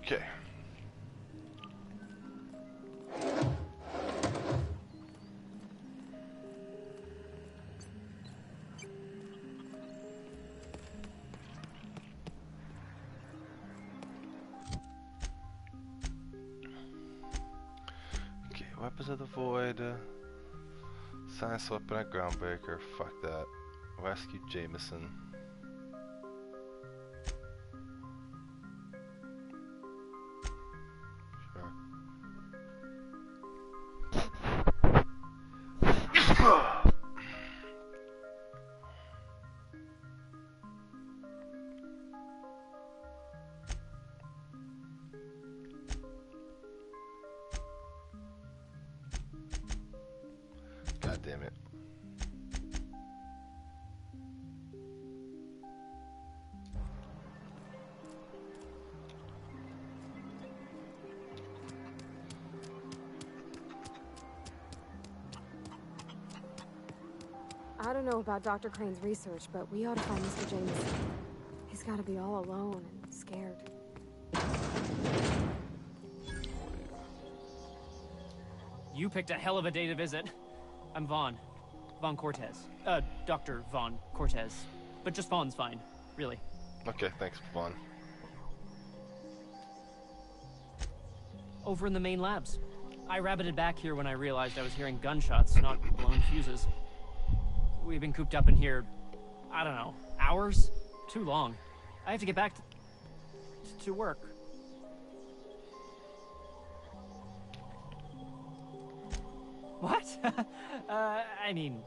Okay. Okay, Weapons of the Void. Science weapon at Groundbreaker. Fuck that. Rescue Jameson. God damn it. I don't know about Dr. Crane's research, but we ought to find Mr. Jameson. He's got to be all alone and scared. You picked a hell of a day to visit. I'm Vaughn. Vaughn Cortez. Dr. Vaughn Cortez. But just Vaughn's fine, really. Okay, thanks, Vaughn. Over in the main labs. I rabbited back here when I realized I was hearing gunshots, not blown fuses. We've been cooped up in here, I don't know, hours? Too long. I have to get back to work. What? I mean,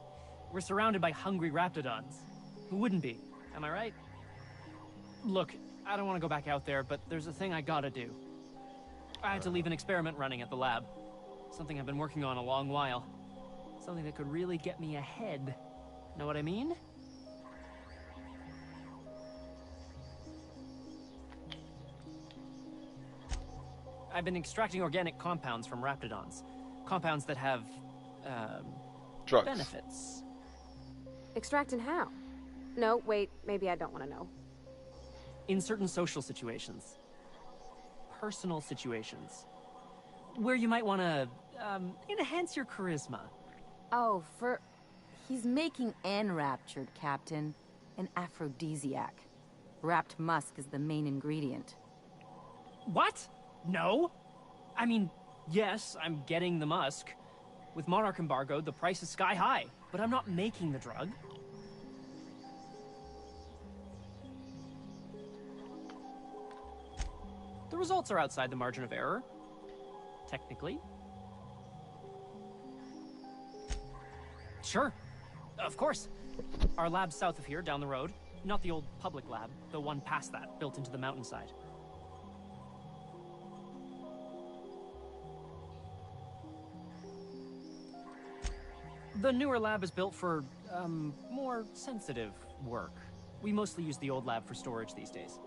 we're surrounded by hungry raptidons. Who wouldn't be? Am I right? Look, I don't want to go back out there, but there's a thing I gotta do. I had to leave an experiment running at the lab. Something I've been working on a long while. Something that could really get me ahead. Know what I mean? I've been extracting organic compounds from raptidons. Compounds that have, Drugs. benefits. Extracting how? No, wait, maybe I don't want to know. In certain social situations. Personal situations. Where you might want to, enhance your charisma. Oh, he's making enraptured, Captain. An aphrodisiac. Wrapped musk is the main ingredient. What? No? I mean, yes, I'm getting the musk. With Monarch embargo, the price is sky high, but I'm not making the drug. The results are outside the margin of error. Technically. Sure. Of course. Our lab's south of here, down the road. Not the old public lab, the one past that, built into the mountainside. The newer lab is built for, more sensitive work. We mostly use the old lab for storage these days.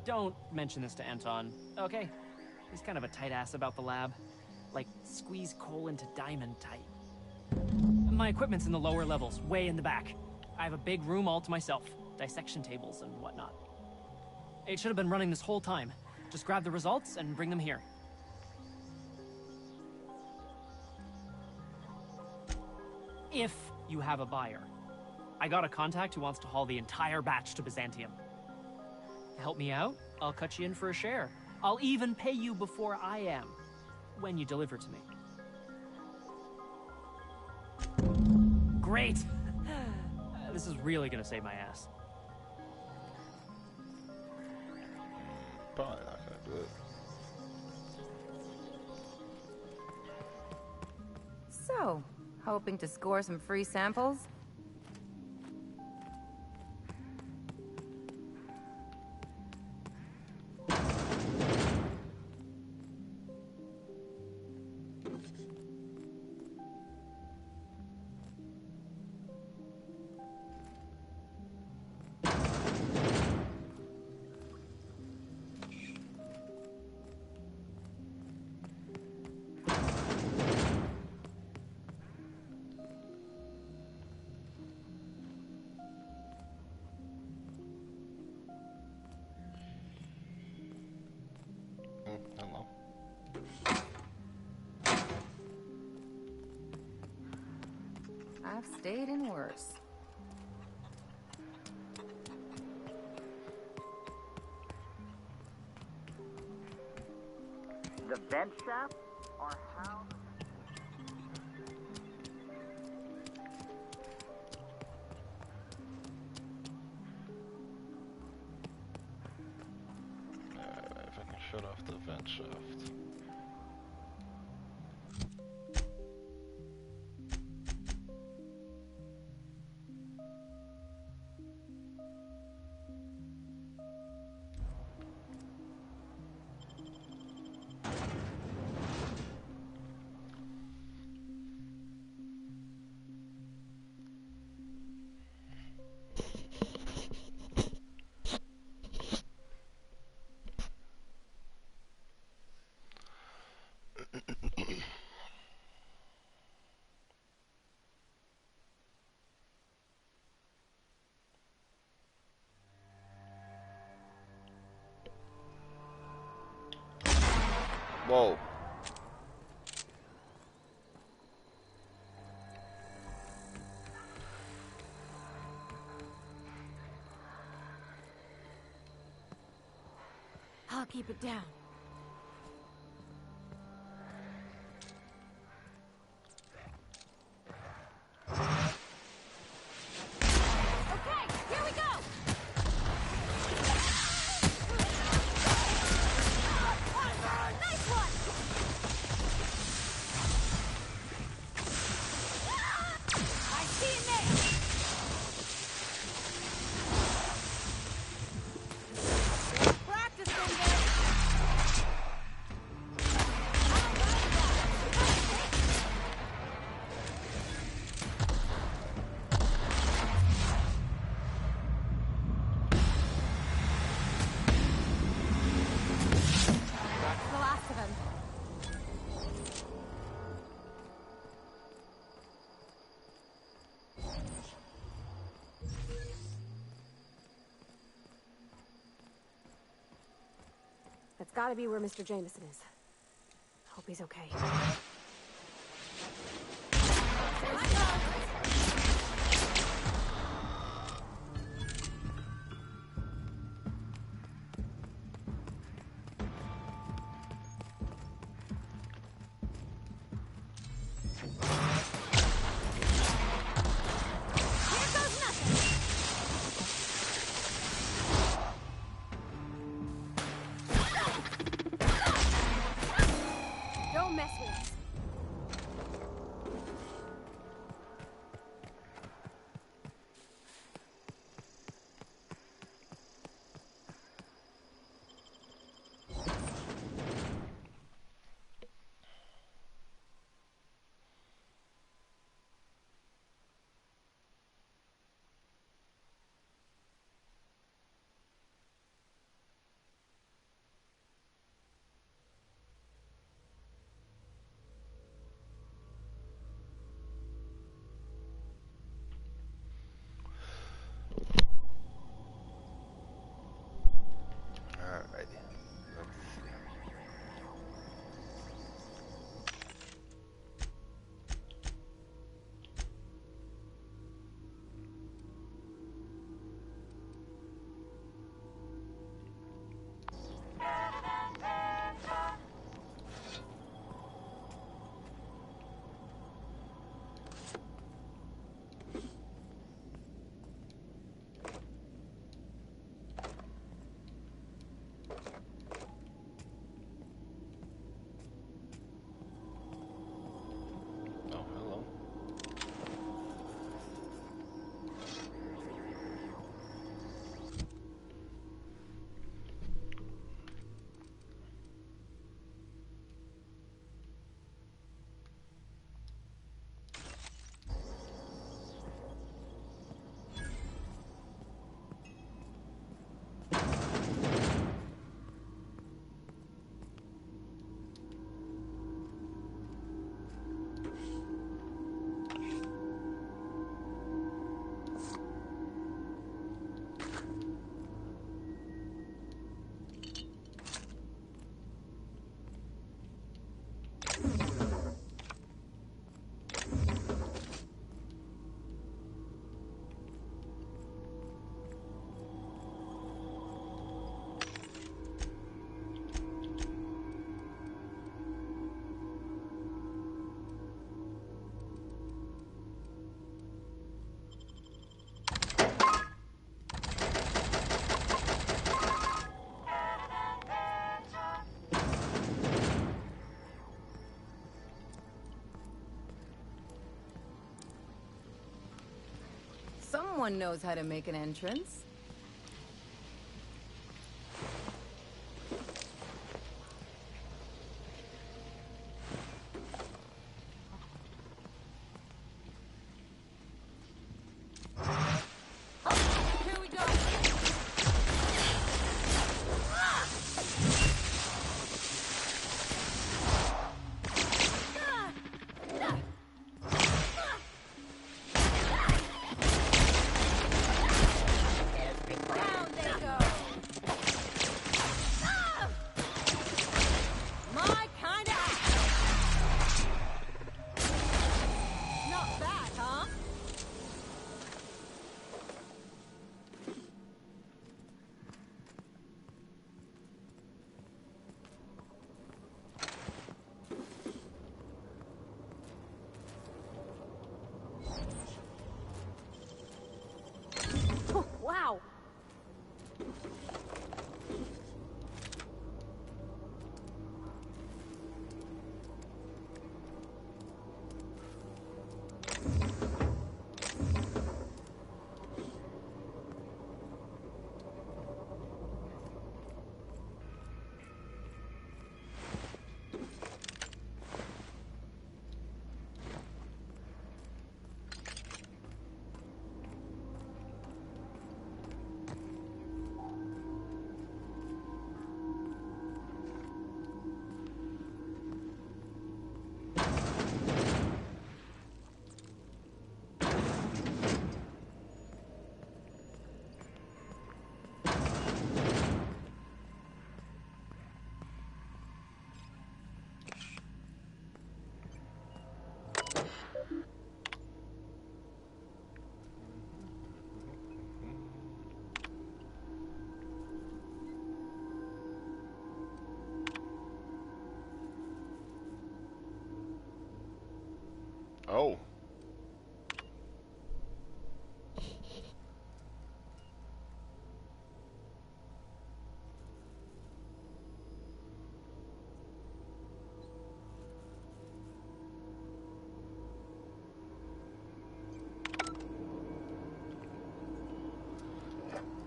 Don't mention this to Anton, okay? He's kind of a tight ass about the lab. Like, squeeze coal into diamond tight. My equipment's in the lower levels, way in the back. I have a big room all to myself. Dissection tables and whatnot. It should have been running this whole time. Just grab the results and bring them here. If you have a buyer. I got a contact who wants to haul the entire batch to Byzantium. Help me out, I'll cut you in for a share. I'll even pay you before I am, when you deliver to me. Great! This is really gonna save my ass. Probably not gonna do it. So, hoping to score some free samples? stayed in worse. The vent shaft? Or how? If I can shut off the vent shaft. Whoa. I'll keep it down. Okay, here we go! Nice one! I see it now! Practice them there! That's the last of him. That's gotta be where Mr. Jameson is. Hope he's okay. Here goes nothing! Don't mess with us. Everyone knows how to make an entrance. Here we go. Down they go. My kind of action. Not bad, huh? Wow. Oh.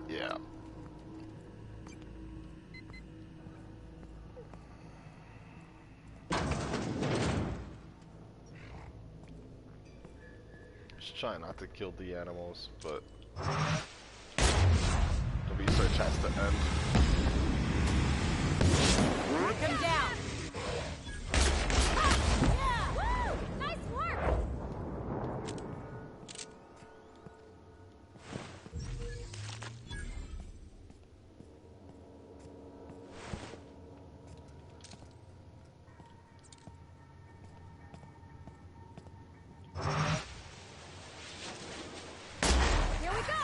Yeah. Just try not to kill the animals, but the research has to end. Come down. Yeah! Woo! Nice work! Here we go!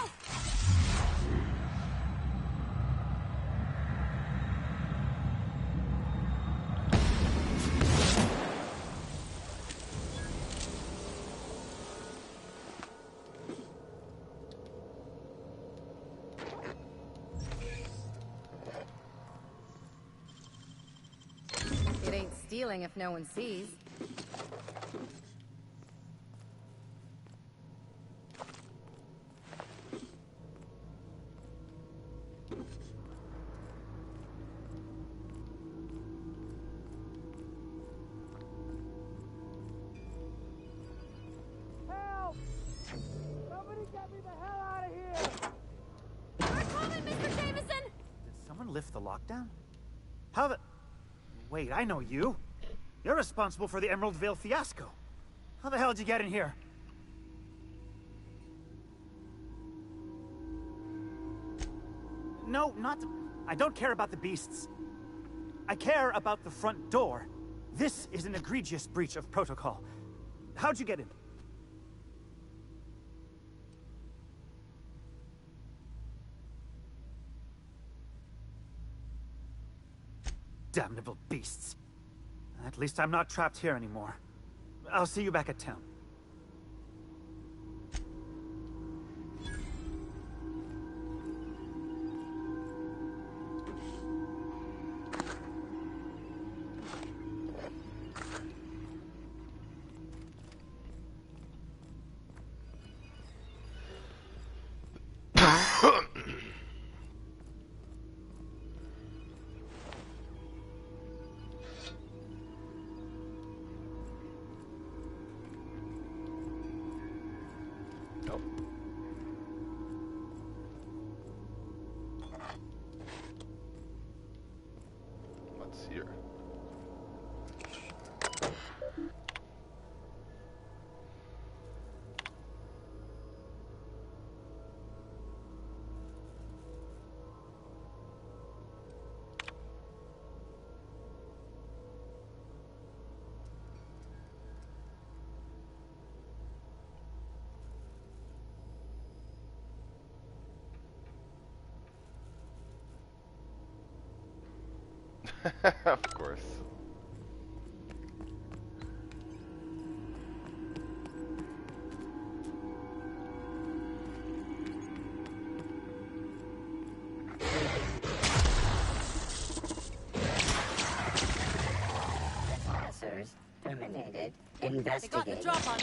It ain't stealing if no one sees. Help! Somebody get me the hell out of here! We're coming, Mr. Jameson! Did someone lift the lockdown? How the... Wait, I know you. You're responsible for the Emerald Vale fiasco. How the hell did you get in here? No, not... I don't care about the beasts. I care about the front door. This is an egregious breach of protocol. How'd you get in? Damnable beasts. At least I'm not trapped here anymore. I'll see you back at town. What's here? Of course. Officers terminated. They got the Investigating. drop on us.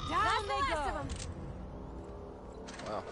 Down they go. Wow.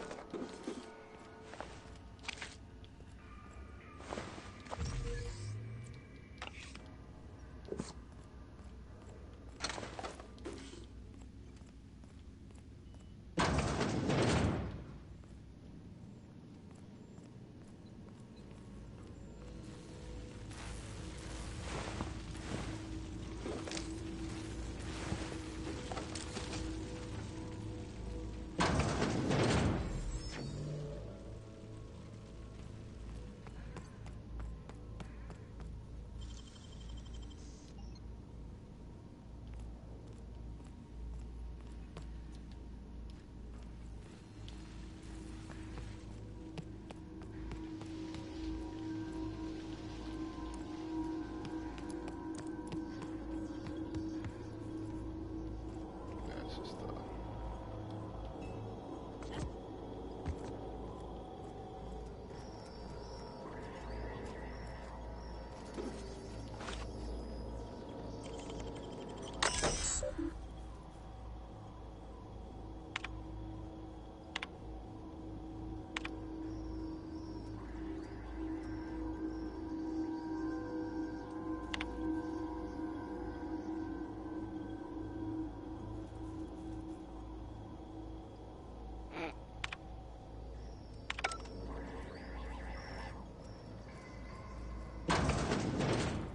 That's just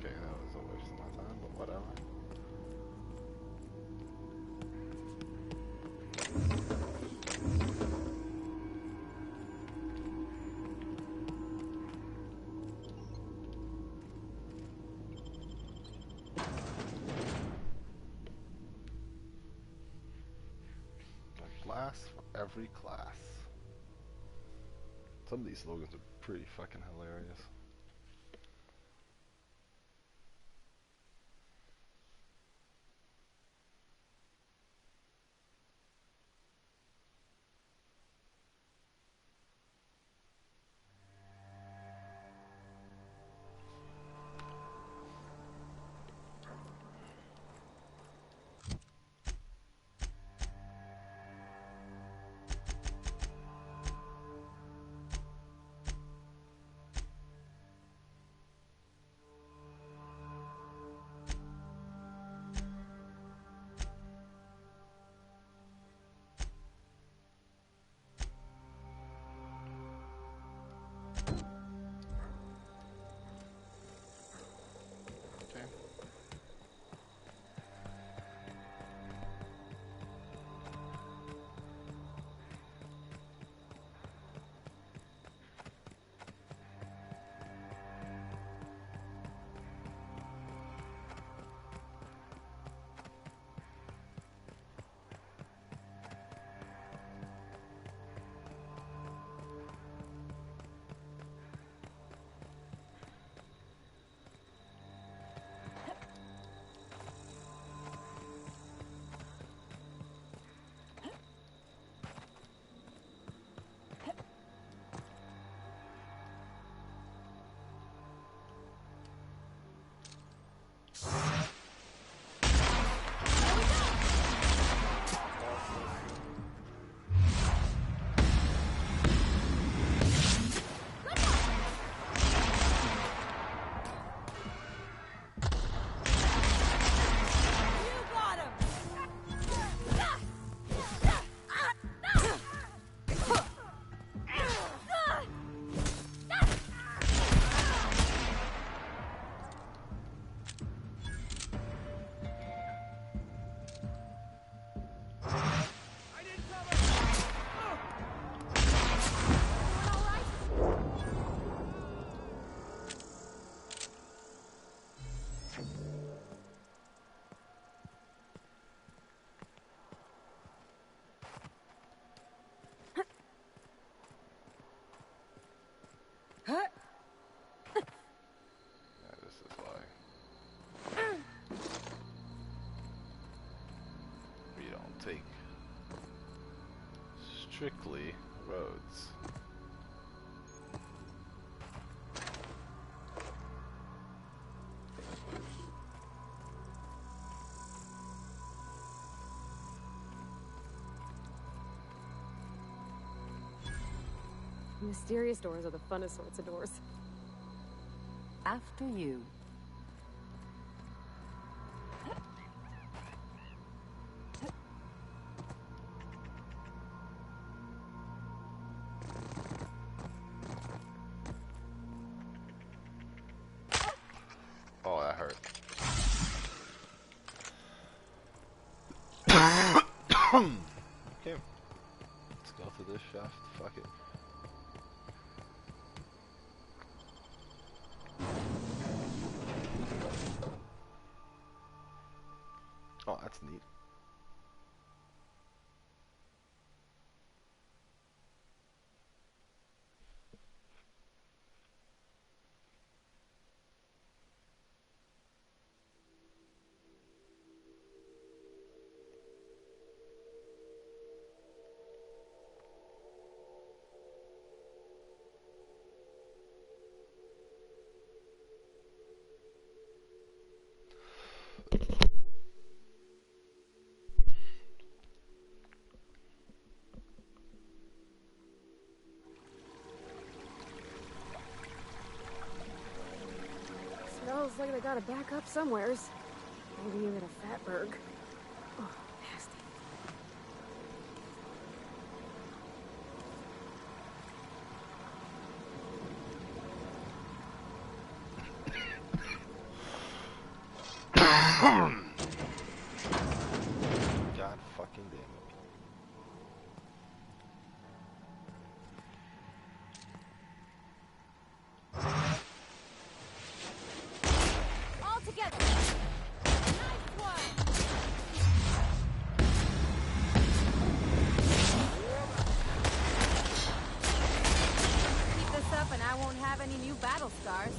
okay, that was a waste of my time, but whatever. A class for every class. Some of these slogans are pretty fucking hilarious. strictly roads. Mysterious doors are the funnest sorts of doors. After you. Oh, that hurt. Okay. Let's go through this shaft. Fuck it. Oh, that's neat. Smells like they gotta back up somewheres. Maybe even a Fatberg. Oh, nasty. God fucking damn it. All together. Nice one. Keep this up and I won't have any new battle scars.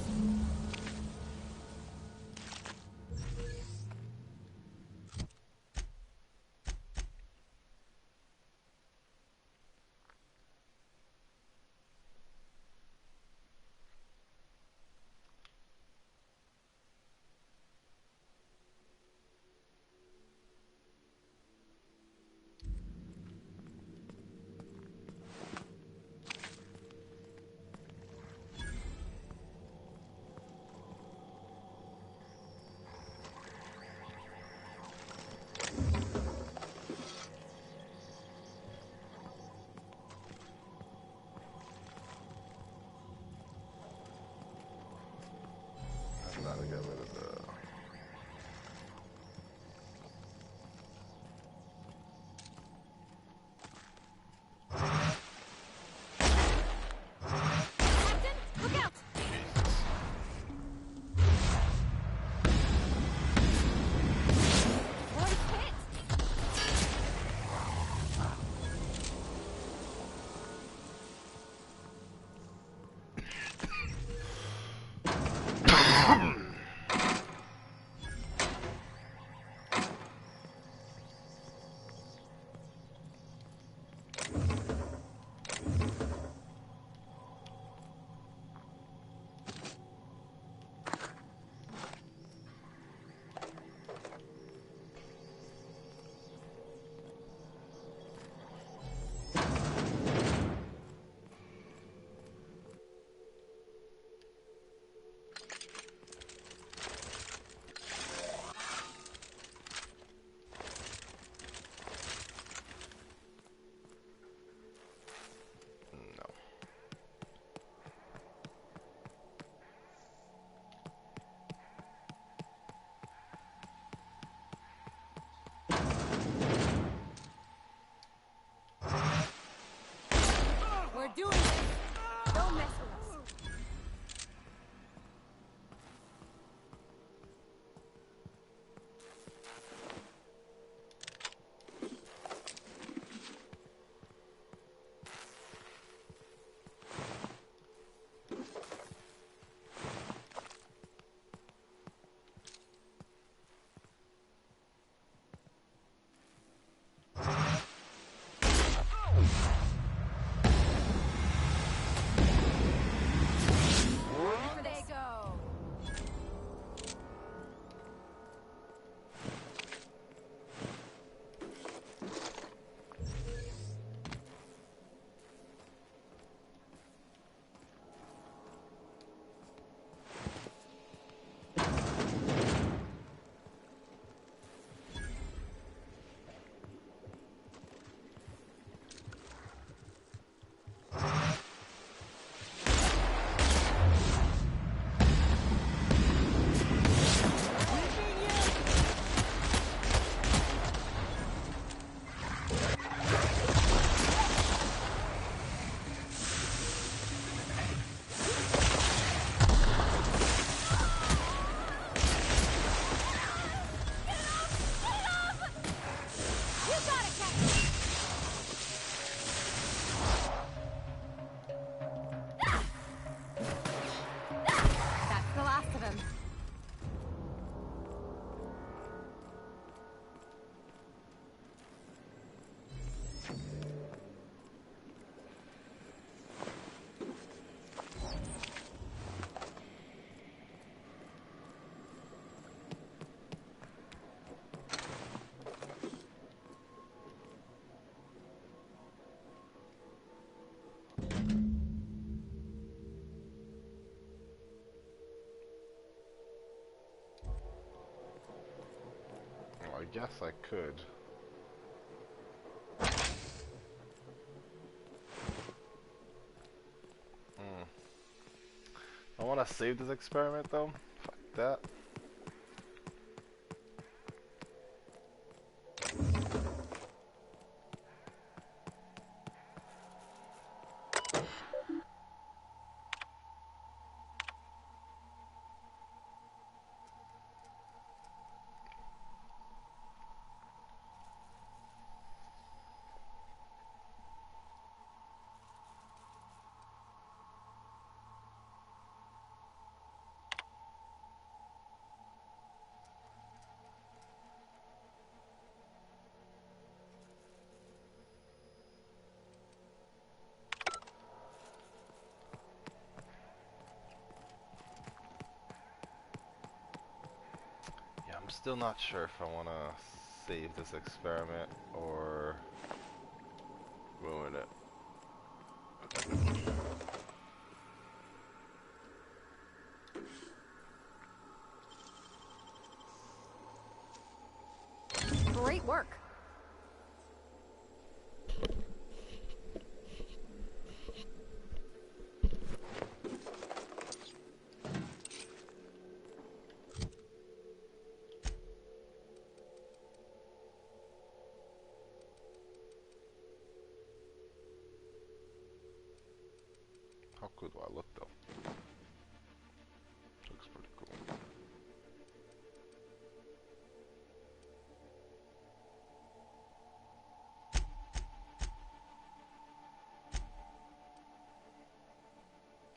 I've got to get rid of the... Captain, look out! Boys hit! No. We're doing this! Don't mess with us! guess I could. I want to save this experiment though. Fuck that. I'm still not sure if I want to save this experiment or ruin it. Great work. How good do I look though? Looks pretty cool.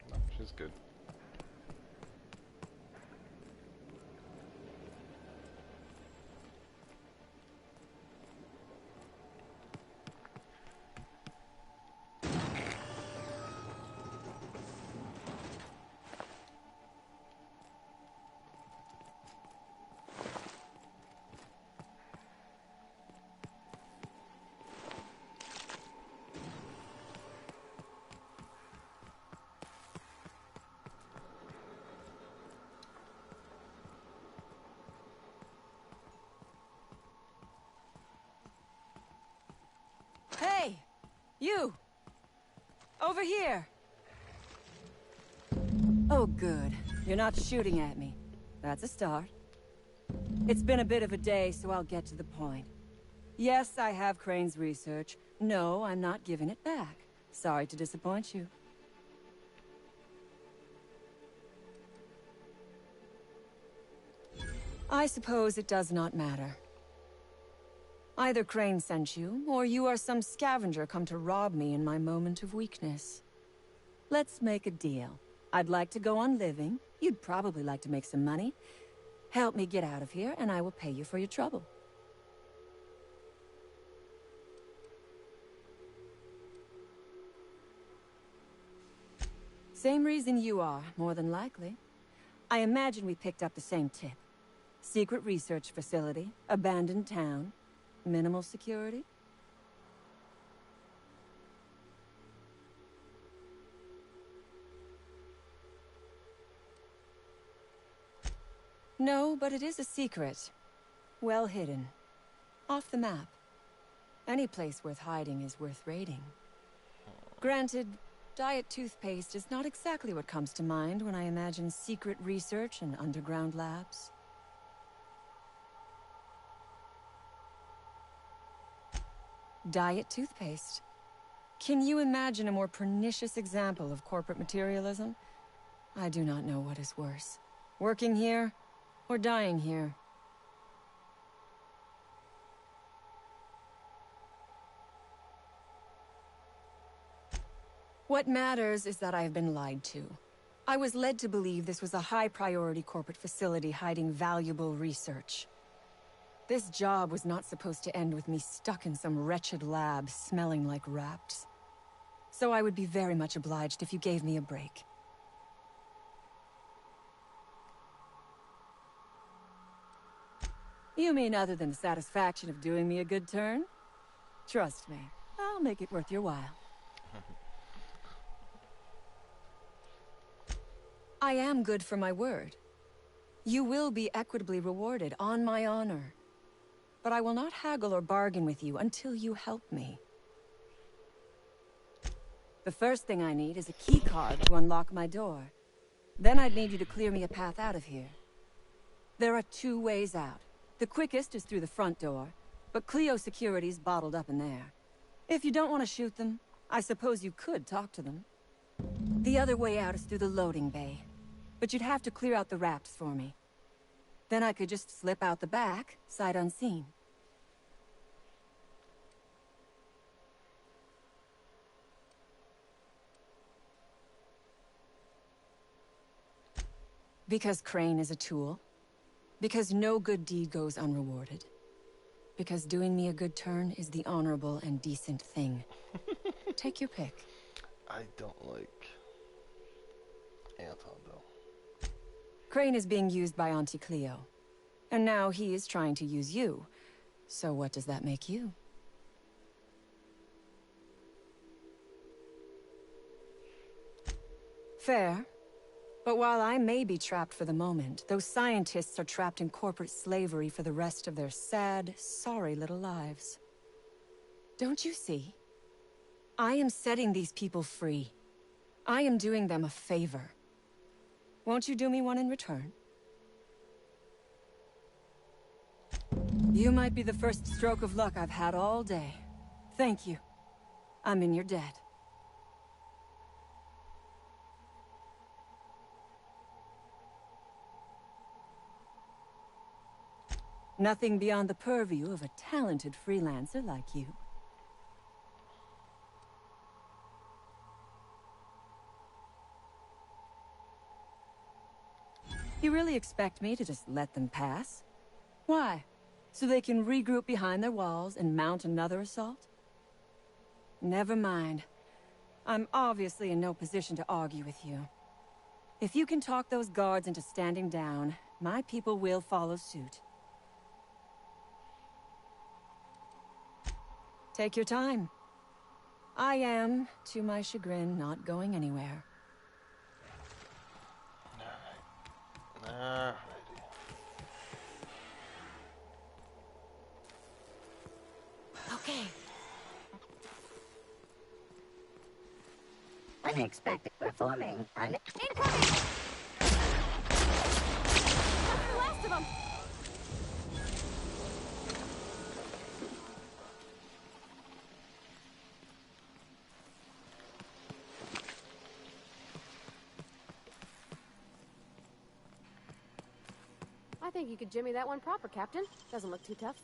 No, she's good. Hey! You! Over here! Oh, good. You're not shooting at me. That's a start. It's been a bit of a day, so I'll get to the point. Yes, I have Crane's research. No, I'm not giving it back. Sorry to disappoint you. I suppose it does not matter. Either Crane sent you, or you are some scavenger come to rob me in my moment of weakness. Let's make a deal. I'd like to go on living. You'd probably like to make some money. Help me get out of here, and I will pay you for your trouble. Same reason you are, more than likely. I imagine we picked up the same tip. Secret research facility, abandoned town, minimal security. No, but it is a secret. Well hidden. Off the map. Any place worth hiding is worth raiding. Granted, diet toothpaste is not exactly what comes to mind when I imagine secret research and underground labs. Diet toothpaste. Can you imagine a more pernicious example of corporate materialism? I do not know what is worse. Working here, or dying here. What matters is that I have been lied to. I was led to believe this was a high-priority corporate facility hiding valuable research. This job was not supposed to end with me stuck in some wretched lab smelling like rats. So I would be very much obliged if you gave me a break. You mean other than the satisfaction of doing me a good turn? Trust me, I'll make it worth your while. I am good for my word. You will be equitably rewarded, on my honor. but I will not haggle or bargain with you until you help me. The first thing I need is a key card to unlock my door. Then I'd need you to clear me a path out of here. There are 2 ways out. The quickest is through the front door, but Cleo Security's bottled up in there. If you don't want to shoot them, I suppose you could talk to them. The other way out is through the loading bay, but you'd have to clear out the rafts for me. Then I could just slip out the back, sight unseen. Because Crane is a tool. Because no good deed goes unrewarded. Because doing me a good turn is the honorable and decent thing. Take your pick. I don't like Anton, though. Crane is being used by Auntie Cleo. And now he is trying to use you. So what does that make you? Fair. But while I may be trapped for the moment, those scientists are trapped in corporate slavery for the rest of their sad, sorry little lives. Don't you see? I am setting these people free. I am doing them a favor. Won't you do me one in return? You might be the first stroke of luck I've had all day. Thank you. I'm in your debt. Nothing beyond the purview of a talented freelancer like you. You really expect me to just let them pass? Why? So they can regroup behind their walls and mount another assault? Never mind. I'm obviously in no position to argue with you. If you can talk those guards into standing down, my people will follow suit. Take your time. I am, to my chagrin, not going anywhere. Alrighty. Okay. Unexpected performing. Incoming! That's the last of them! I think you could jimmy that one proper, Captain. Doesn't look too tough.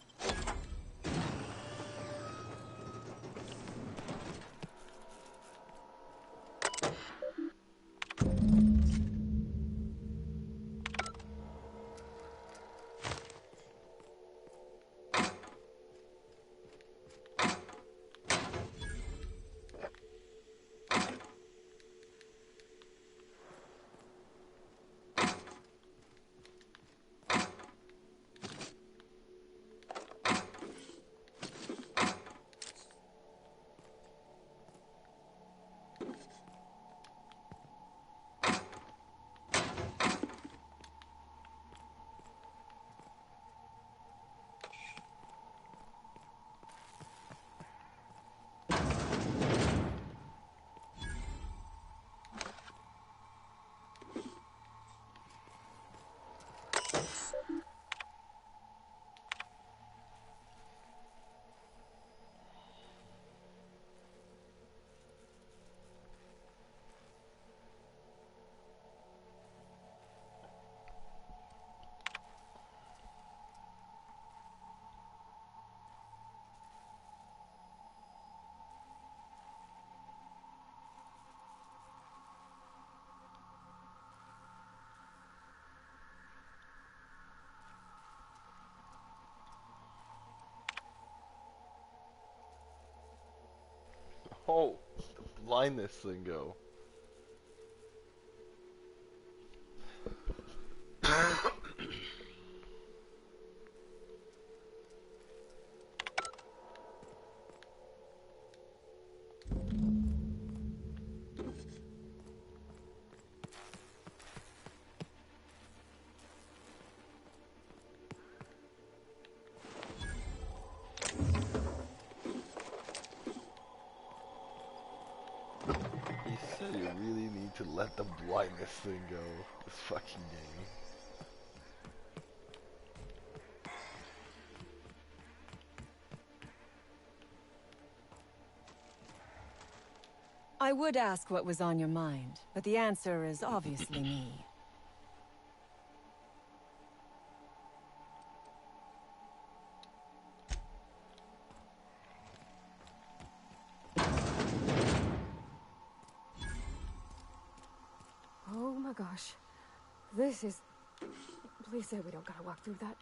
Oh, line this thing go. said you really need to let the blindness thing go. This fucking game. I would ask what was on your mind, but the answer is obviously me. Oh my gosh. This is... Please say we don't gotta walk through that.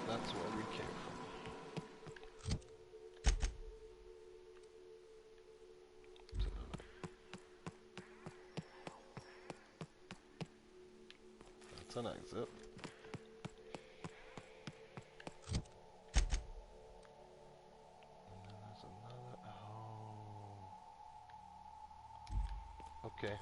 That's where we came from. That's an exit. And then there's another. Oh. Okay.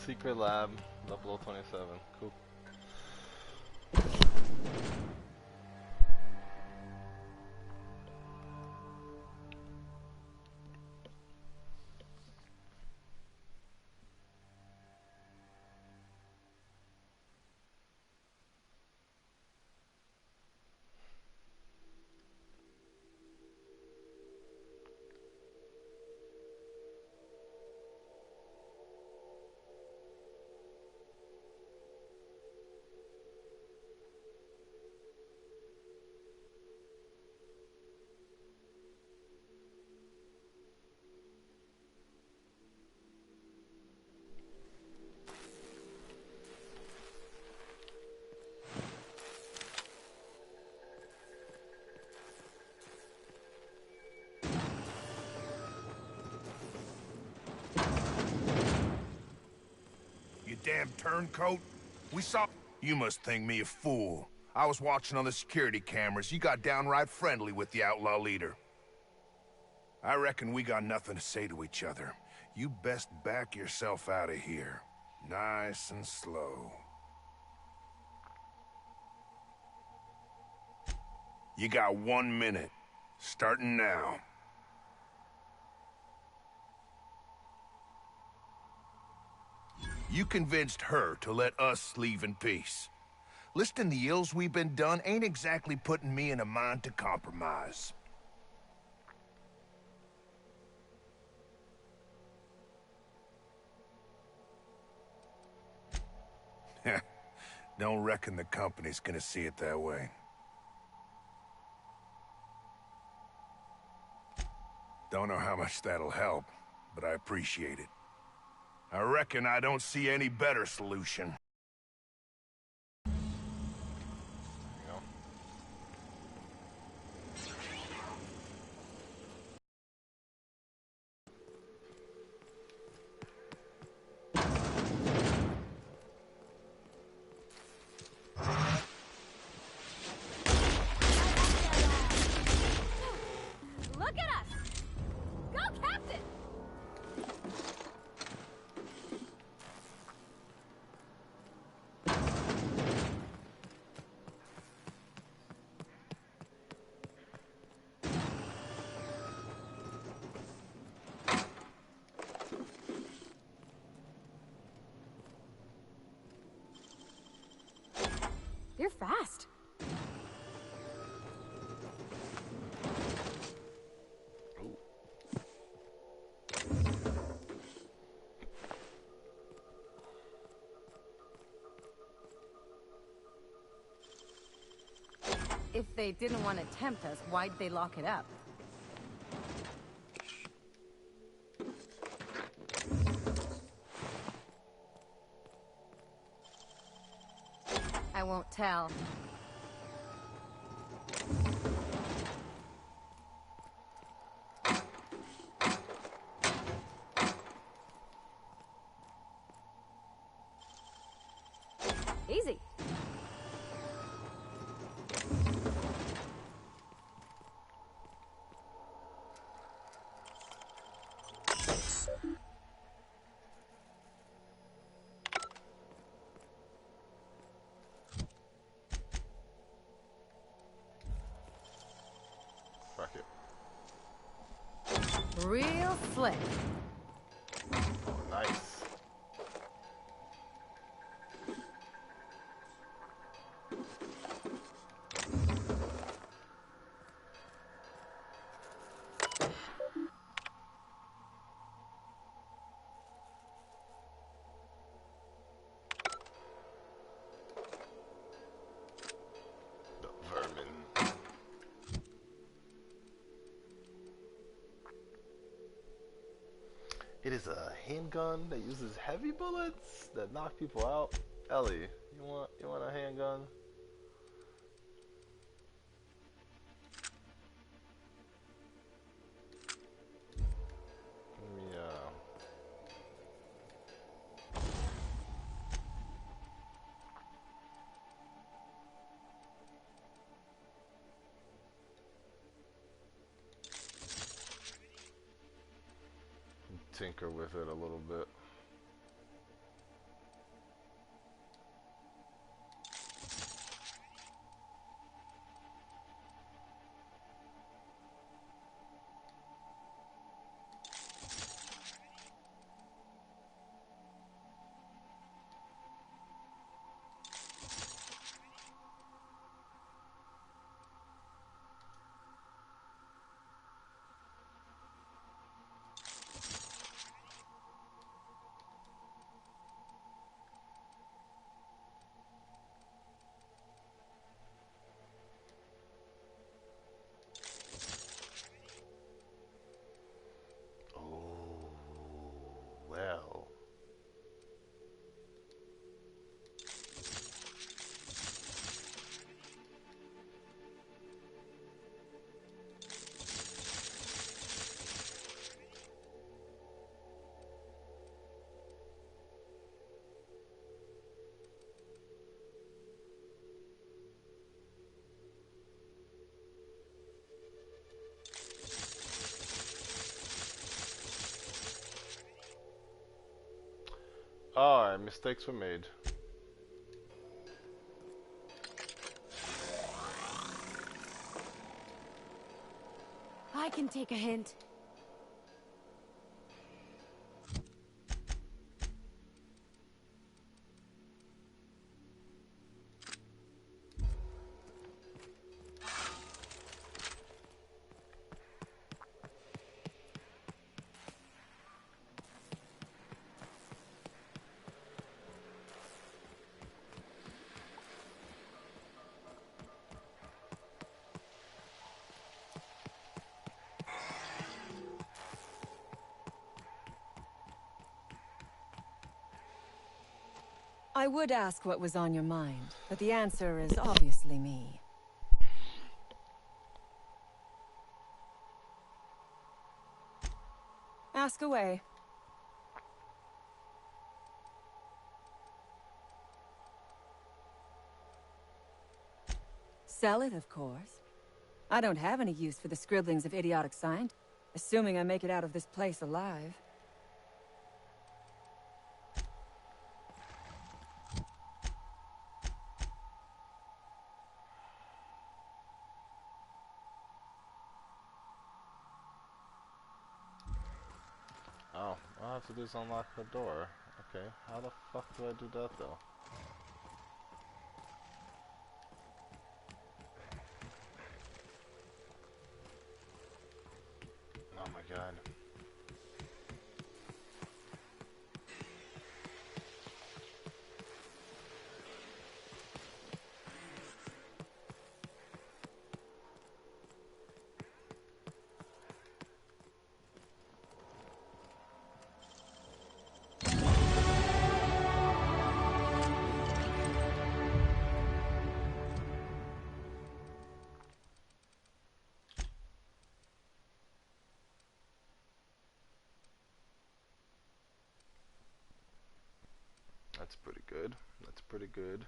Secret lab, level 27. Cool. Damn turncoat. We saw... You must think me a fool. I was watching on the security cameras. You got downright friendly with the outlaw leader. I reckon we got nothing to say to each other. You best back yourself out of here. Nice and slow. You got 1 minute. Starting now. You convinced her to let us leave in peace. Listing the ills we've been done ain't exactly putting me in a mind to compromise. Don't reckon the company's gonna see it that way. Don't know how much that'll help, but I appreciate it. I reckon I don't see any better solution. Look at us! Go, Captain! You're fast. If they didn't want to tempt us, why'd they lock it up? I won't tell. Easy. Fuck it. Real slick. Oh, nice. The vermin. It is a handgun that uses heavy bullets that knock people out. Ellie, you want a handgun? Let me tinker with it a little bit. Alright, mistakes were made. I can take a hint. I would ask what was on your mind, but the answer is obviously me. Ask away. Sell it, of course. I don't have any use for the scribblings of idiotic scientists, assuming I make it out of this place alive. Oh, all I have to do is unlock the door. Okay, how the fuck do I do that though? Oh my god. That's pretty good. That's pretty good.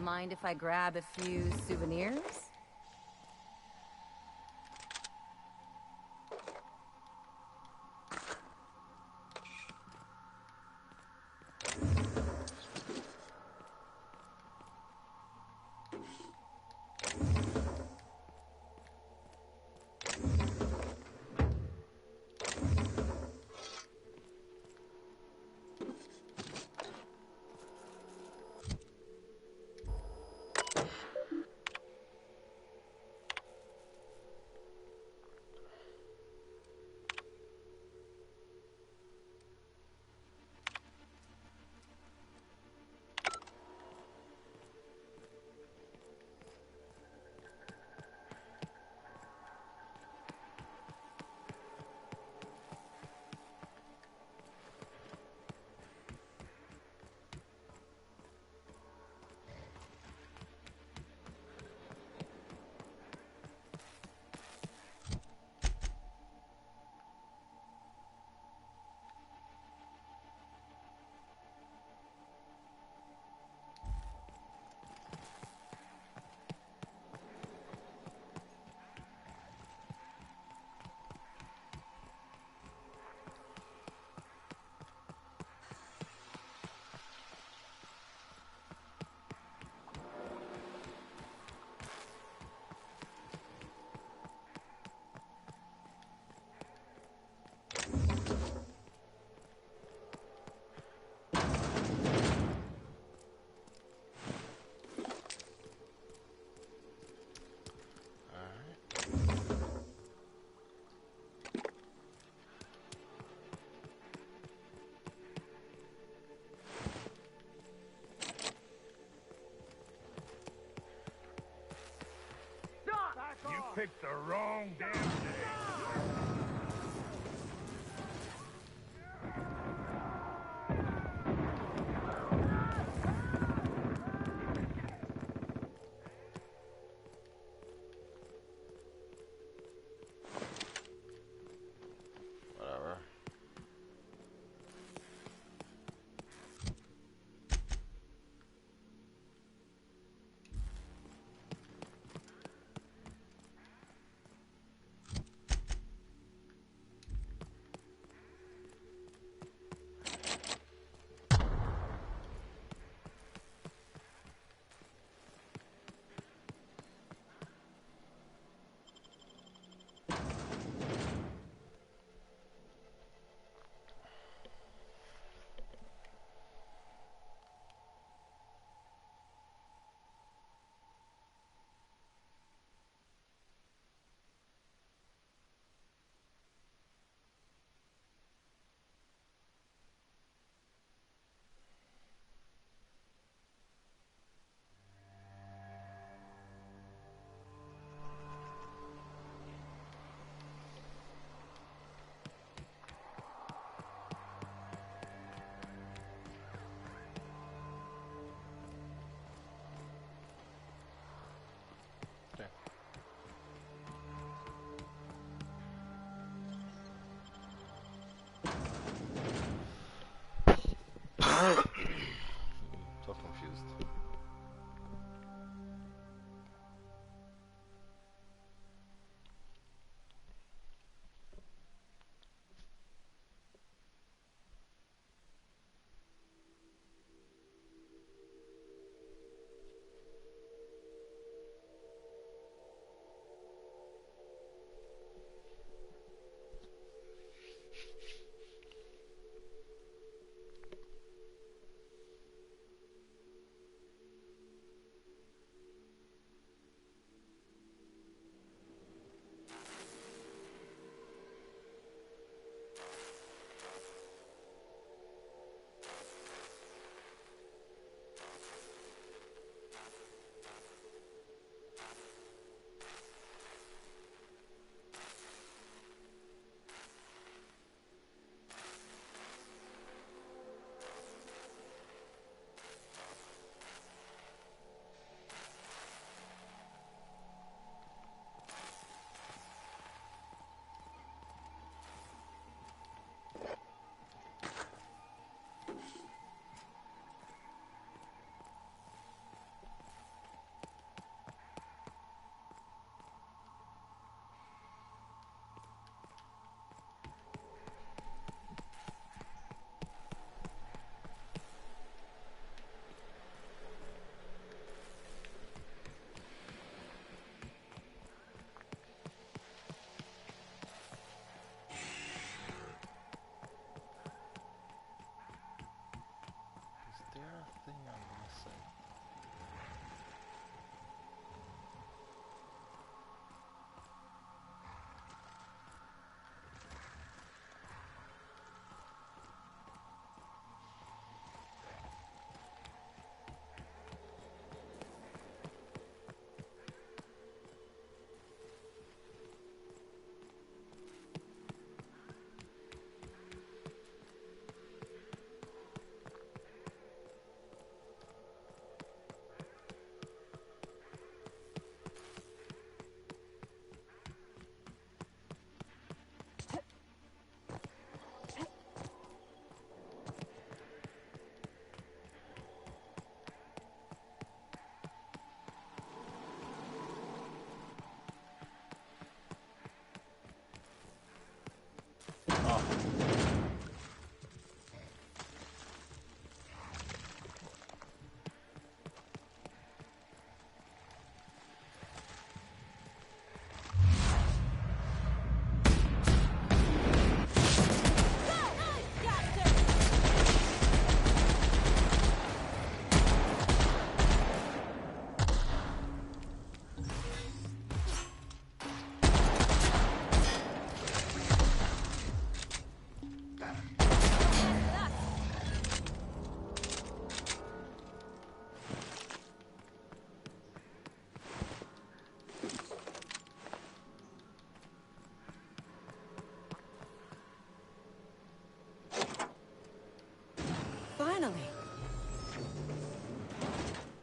Mind if I grab a few souvenirs? picked the wrong damn day. Whatever.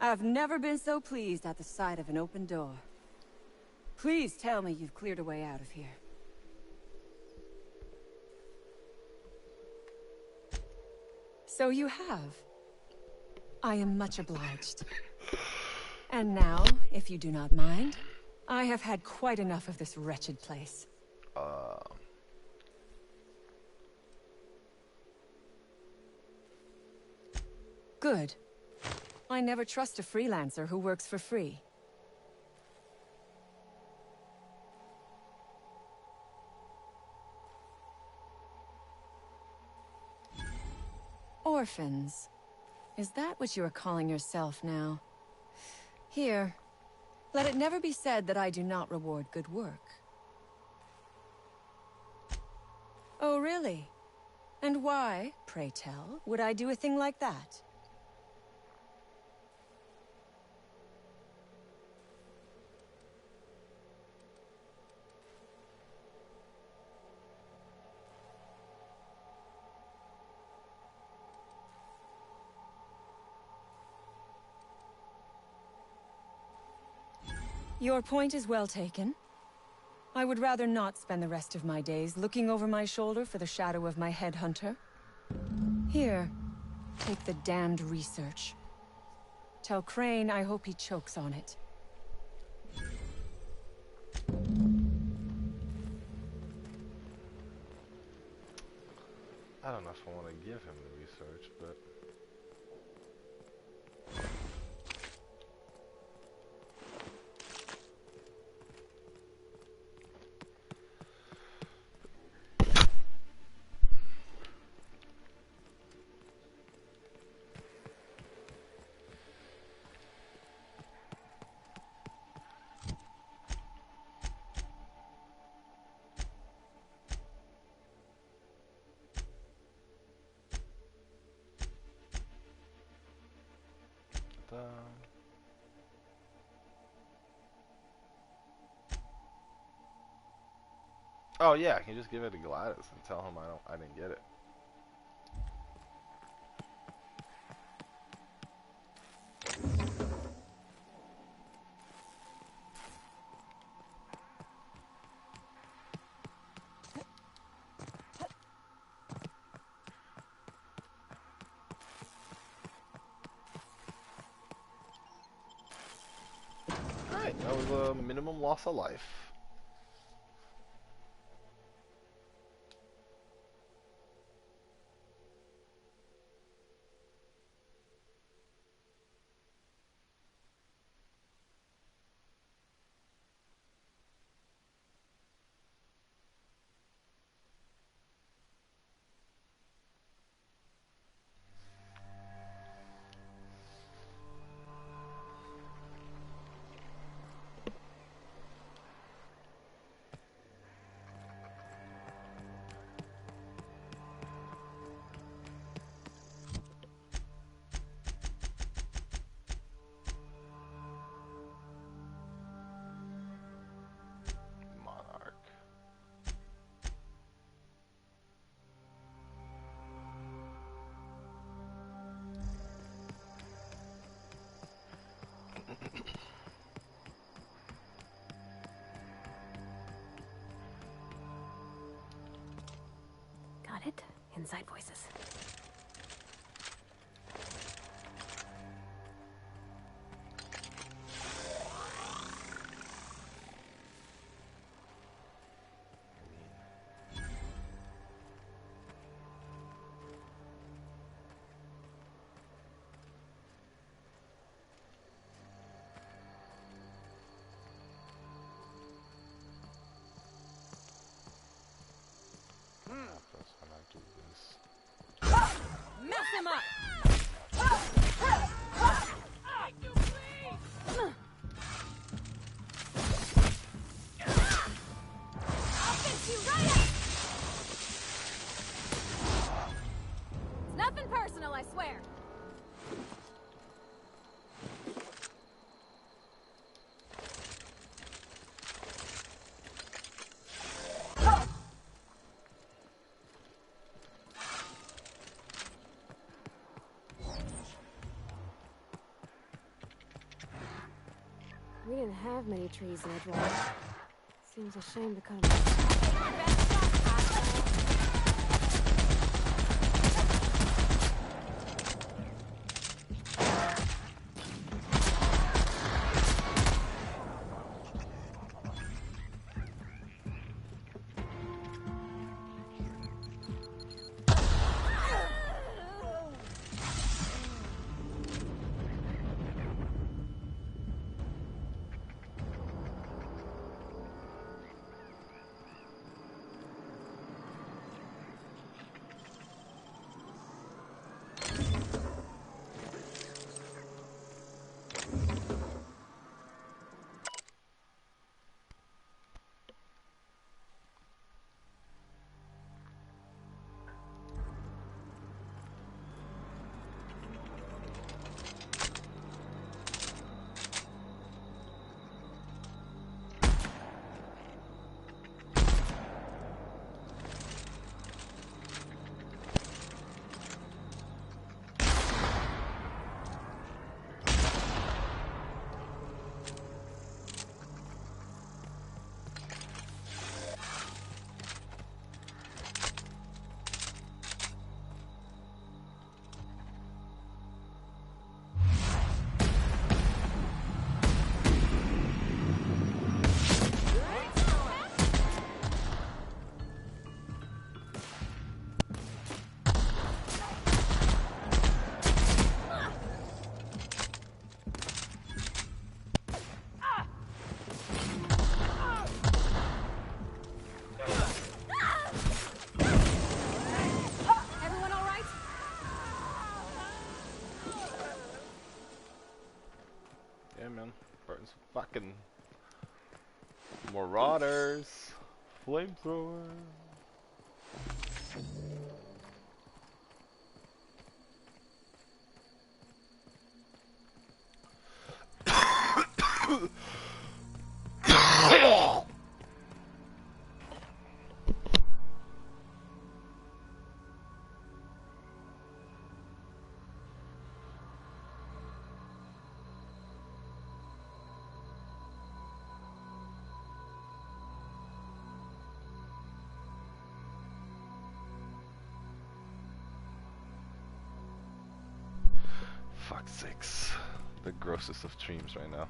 I've never been so pleased at the sight of an open door. Please tell me you've cleared a way out of here. So you have. I am much obliged. And now, if you do not mind, I have had quite enough of this wretched place. Good. I never trust a freelancer who works for free. Orphans. Is that what you are calling yourself now? Here. Let it never be said that I do not reward good work. Oh, really? And why, pray tell, would I do a thing like that? Your point is well taken. I would rather not spend the rest of my days looking over my shoulder for the shadow of my headhunter. Here, take the damned research. Tell Crane I hope he chokes on it. I don't know if I want to give him the research, but... Oh yeah, I can just give it to Gladys and tell him I didn't get it. Alright, that was a minimum loss of life. Got it? Inside voices. Mess him up! I'll fix you right up! It's nothing personal, I swear. can't have many trees in Edgewater. Seems a shame to cut them. Burns fucking marauders, flamethrower. Fuck's sakes. The grossest of dreams right now.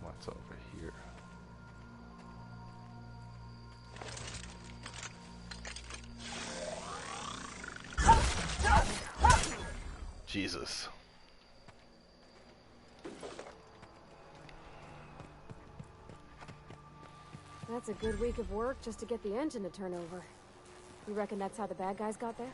What's over here? Jesus. That's a good week of work just to get the engine to turn over. You reckon that's how the bad guys got there?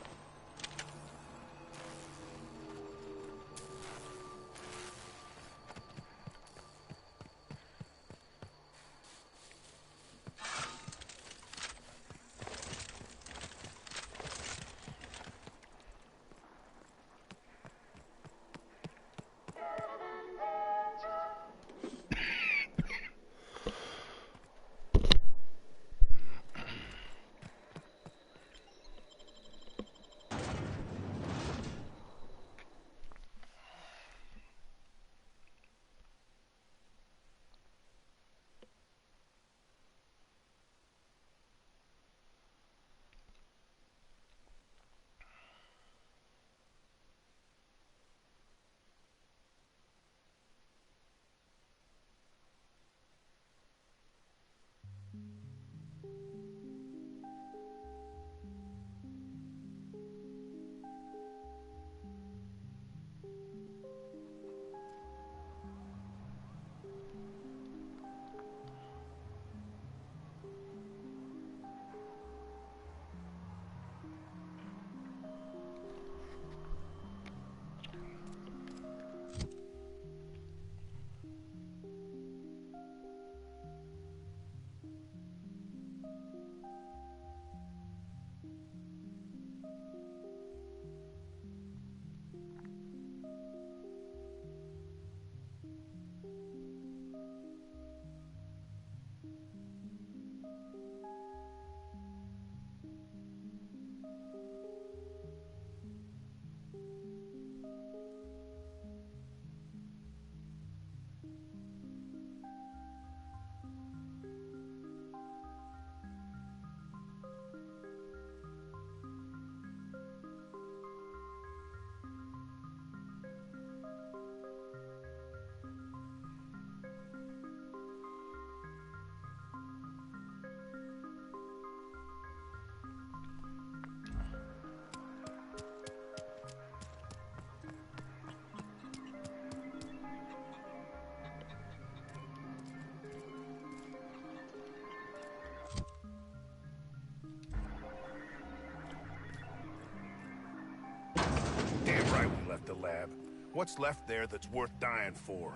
What's left there that's worth dying for?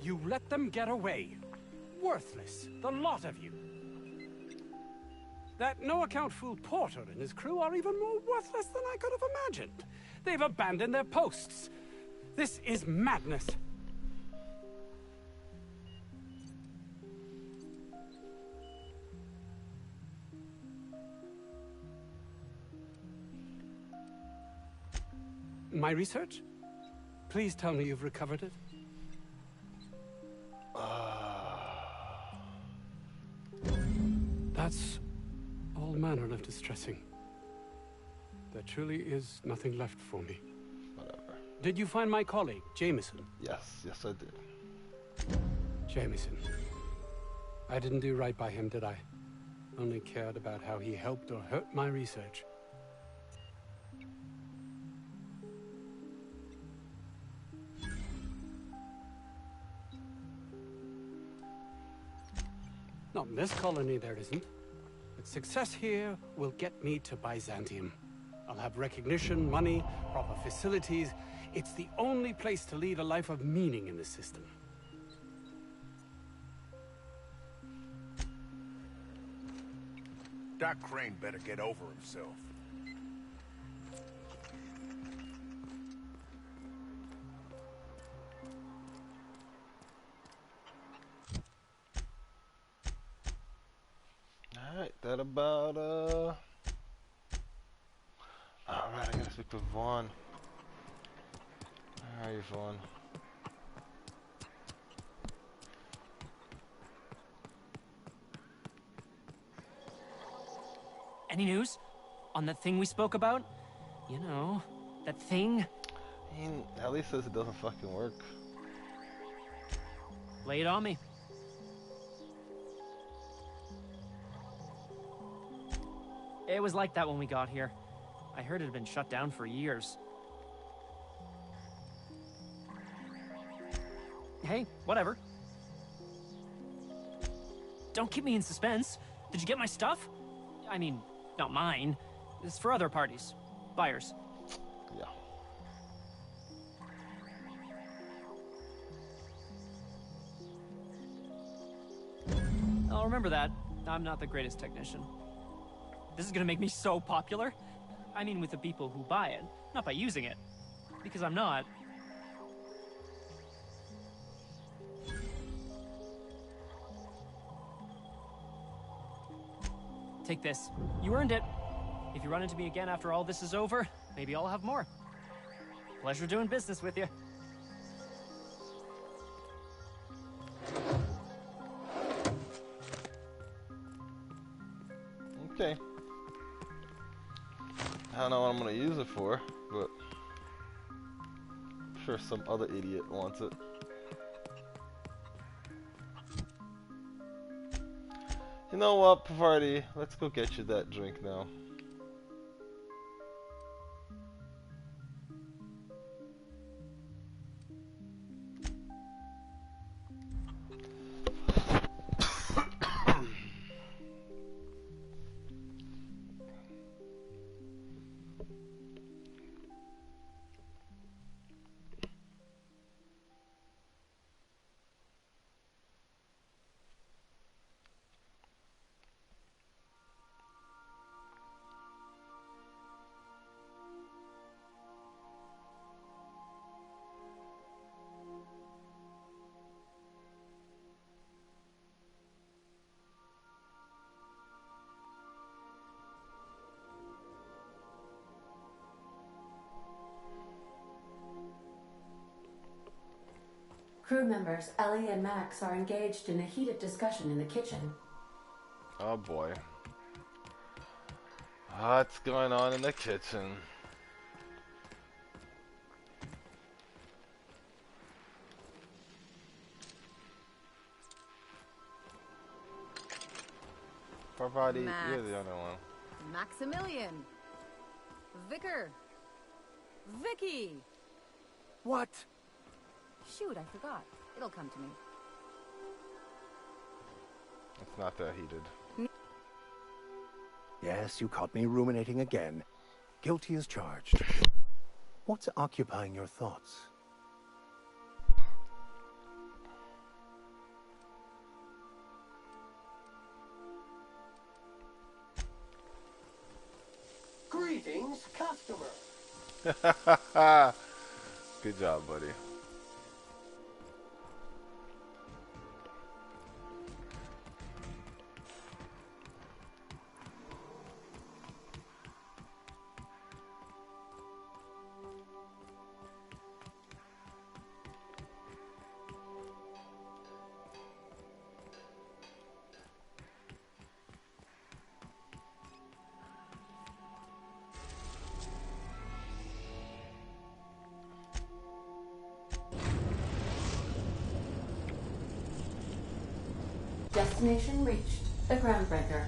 You let them get away. Worthless, the lot of you. That no-account fool Porter and his crew are even more worthless than I could have imagined. They've abandoned their posts. This is madness. My research? Please tell me you've recovered it. That's all manner of distressing. There truly is nothing left for me. Whatever. Did you find my colleague, Jameson? Yes, I did. Jameson. I didn't do right by him, did I? Only cared about how he helped or hurt my research. Not in this colony, there isn't. But success here will get me to Byzantium. I'll have recognition, money, proper facilities. It's the only place to lead a life of meaning in the system. Doc Crane better get over himself. Alright, that about, Alright, I gotta speak to Vaughn. Where are you, Vaughn? Any news? On that thing we spoke about? You know, that thing? I mean, at least says it doesn't fucking work. Lay it on me. It was like that when we got here. I heard it had been shut down for years. Hey, whatever. Don't keep me in suspense. Did you get my stuff? I mean, not mine. It's for other parties. Buyers. Yeah. I'll remember that. I'm not the greatest technician. This is gonna make me so popular. I mean with the people who buy it, not by using it. Because I'm not. Take this. You earned it. If you run into me again after all this is over, maybe I'll have more. Pleasure doing business with you. Okay. I don't know what I'm gonna use it for, but I'm sure some other idiot wants it. You know what, Pavarti? Let's go get you that drink now. Crew members Ellie and Max are engaged in a heated discussion in the kitchen. Oh boy. What's going on in the kitchen? Parvati, Max. you're the other one. Maximilian. Vicar. Vicky. What? Shoot, I forgot. It'll come to me. It's not that heated. Yes, you caught me ruminating again. Guilty as charged. What's occupying your thoughts? Greetings, customer. Good job, buddy. Destination reached. The Groundbreaker.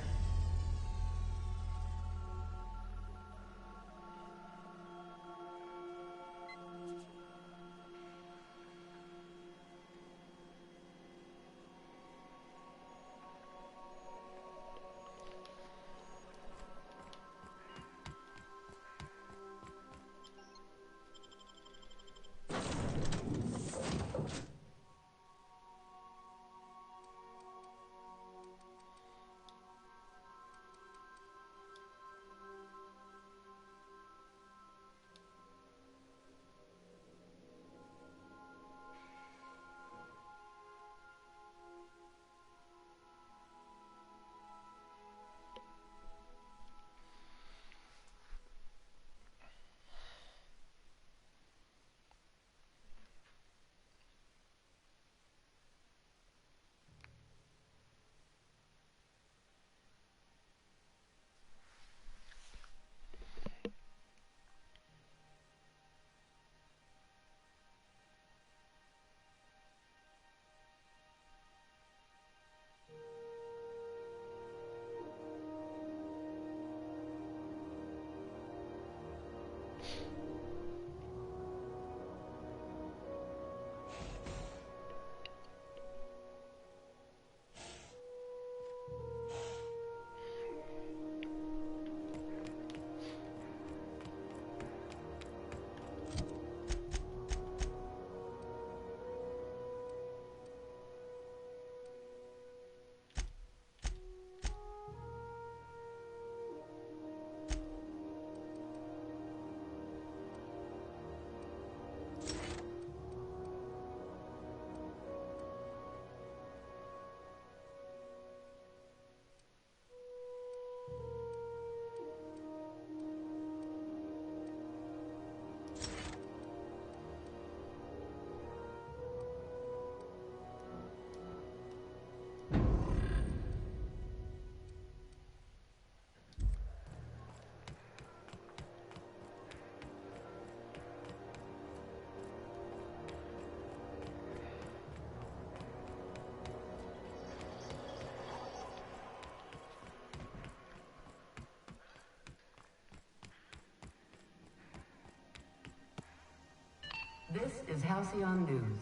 This is Halcyon News.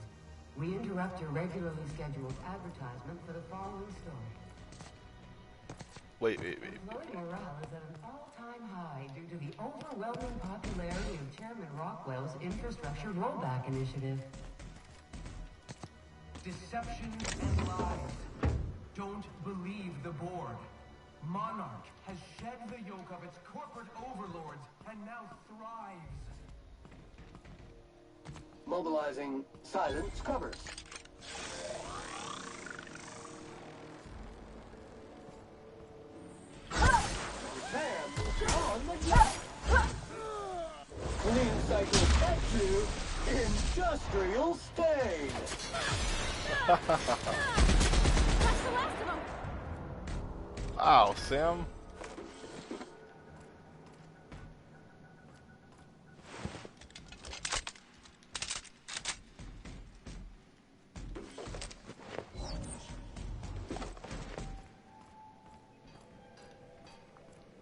We interrupt your regularly scheduled advertisement for the following story. Wait. Employee morale is at an all-time high due to the overwhelming popularity of Chairman Rockwell's infrastructure rollback initiative. Deception and lies. Don't believe the board. Monarch has shed the yoke of its corporate overlords and now thrives. Mobilizing silence covers. Sam on the left. Clean cycle back to industrial state. That's the last of them. Wow, Sam.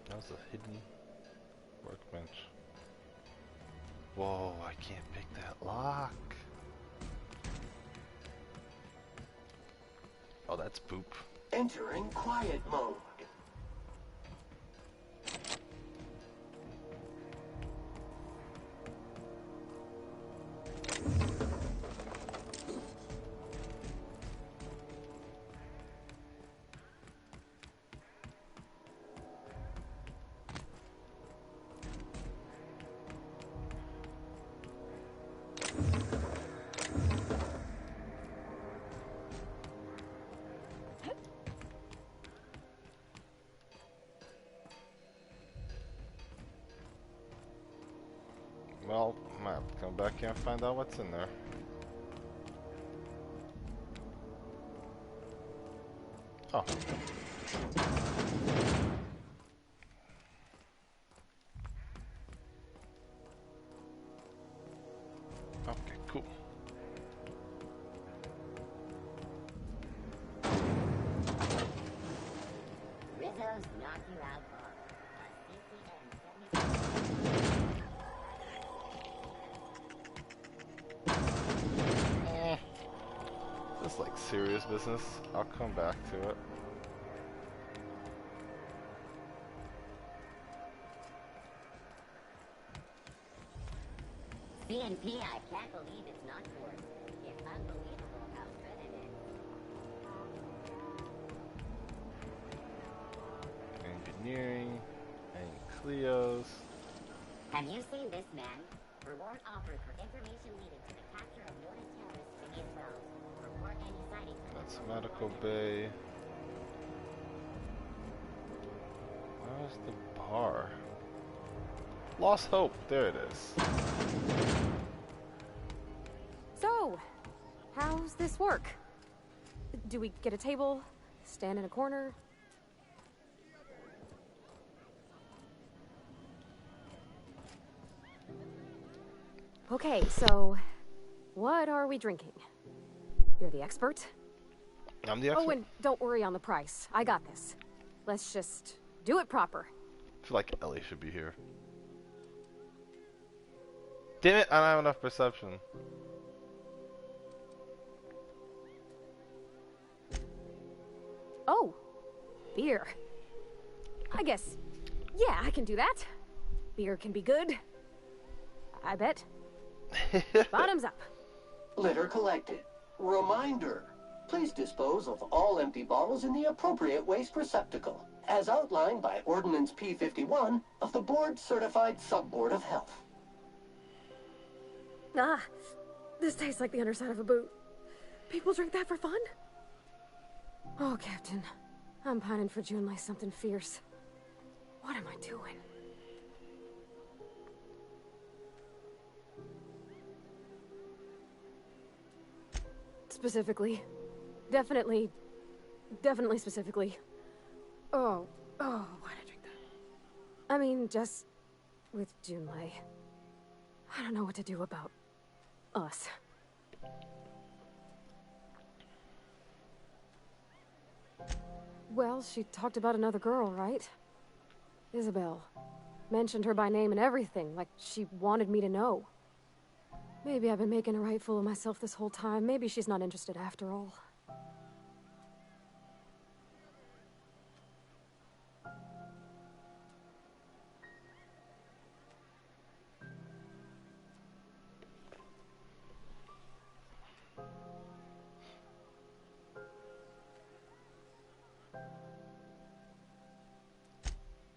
That was a hidden workbench. Whoa, I can't pick that lock. Oh, that's poop. Entering quiet mode. Well, I might have to come back here and find out what's in there. Oh. Okay, cool. Rizzo's knocked you out for This is like serious business. I'll come back to it. CNP, I can't believe it's not yours. It's unbelievable how good it is. Engineering and Cleo's. Have you seen this man? Reward offered for information leading to the capture of noted terrorists in East Wells. Report any sightings. That's Medical Bay. Where's the bar? Lost Hope. There it is. So, how's this work? Do we get a table? Stand in a corner? Okay, so what are we drinking? You're the expert? I'm the expert. Oh, and don't worry on the price. I got this. Let's just do it proper. I feel like Ellie should be here. Damn it, I don't have enough perception. Oh, beer. I guess, yeah, I can do that. Beer can be good. I bet. Bottoms up. Litter collected. Reminder. Please dispose of all empty bottles in the appropriate waste receptacle, as outlined by Ordinance P51 of the Board Certified Sub-Board of Health. Ah, this tastes like the underside of a boot. People drink that for fun? Oh, Captain. I'm pining for Junlei something fierce. What am I doing? Specifically. Definitely specifically. Oh, why'd I drink that? I mean, just with Junlei. I don't know what to do about us. Well, she talked about another girl, right? Isabel. Mentioned her by name and everything, like she wanted me to know. Maybe I've been making a right fool of myself this whole time. Maybe she's not interested after all.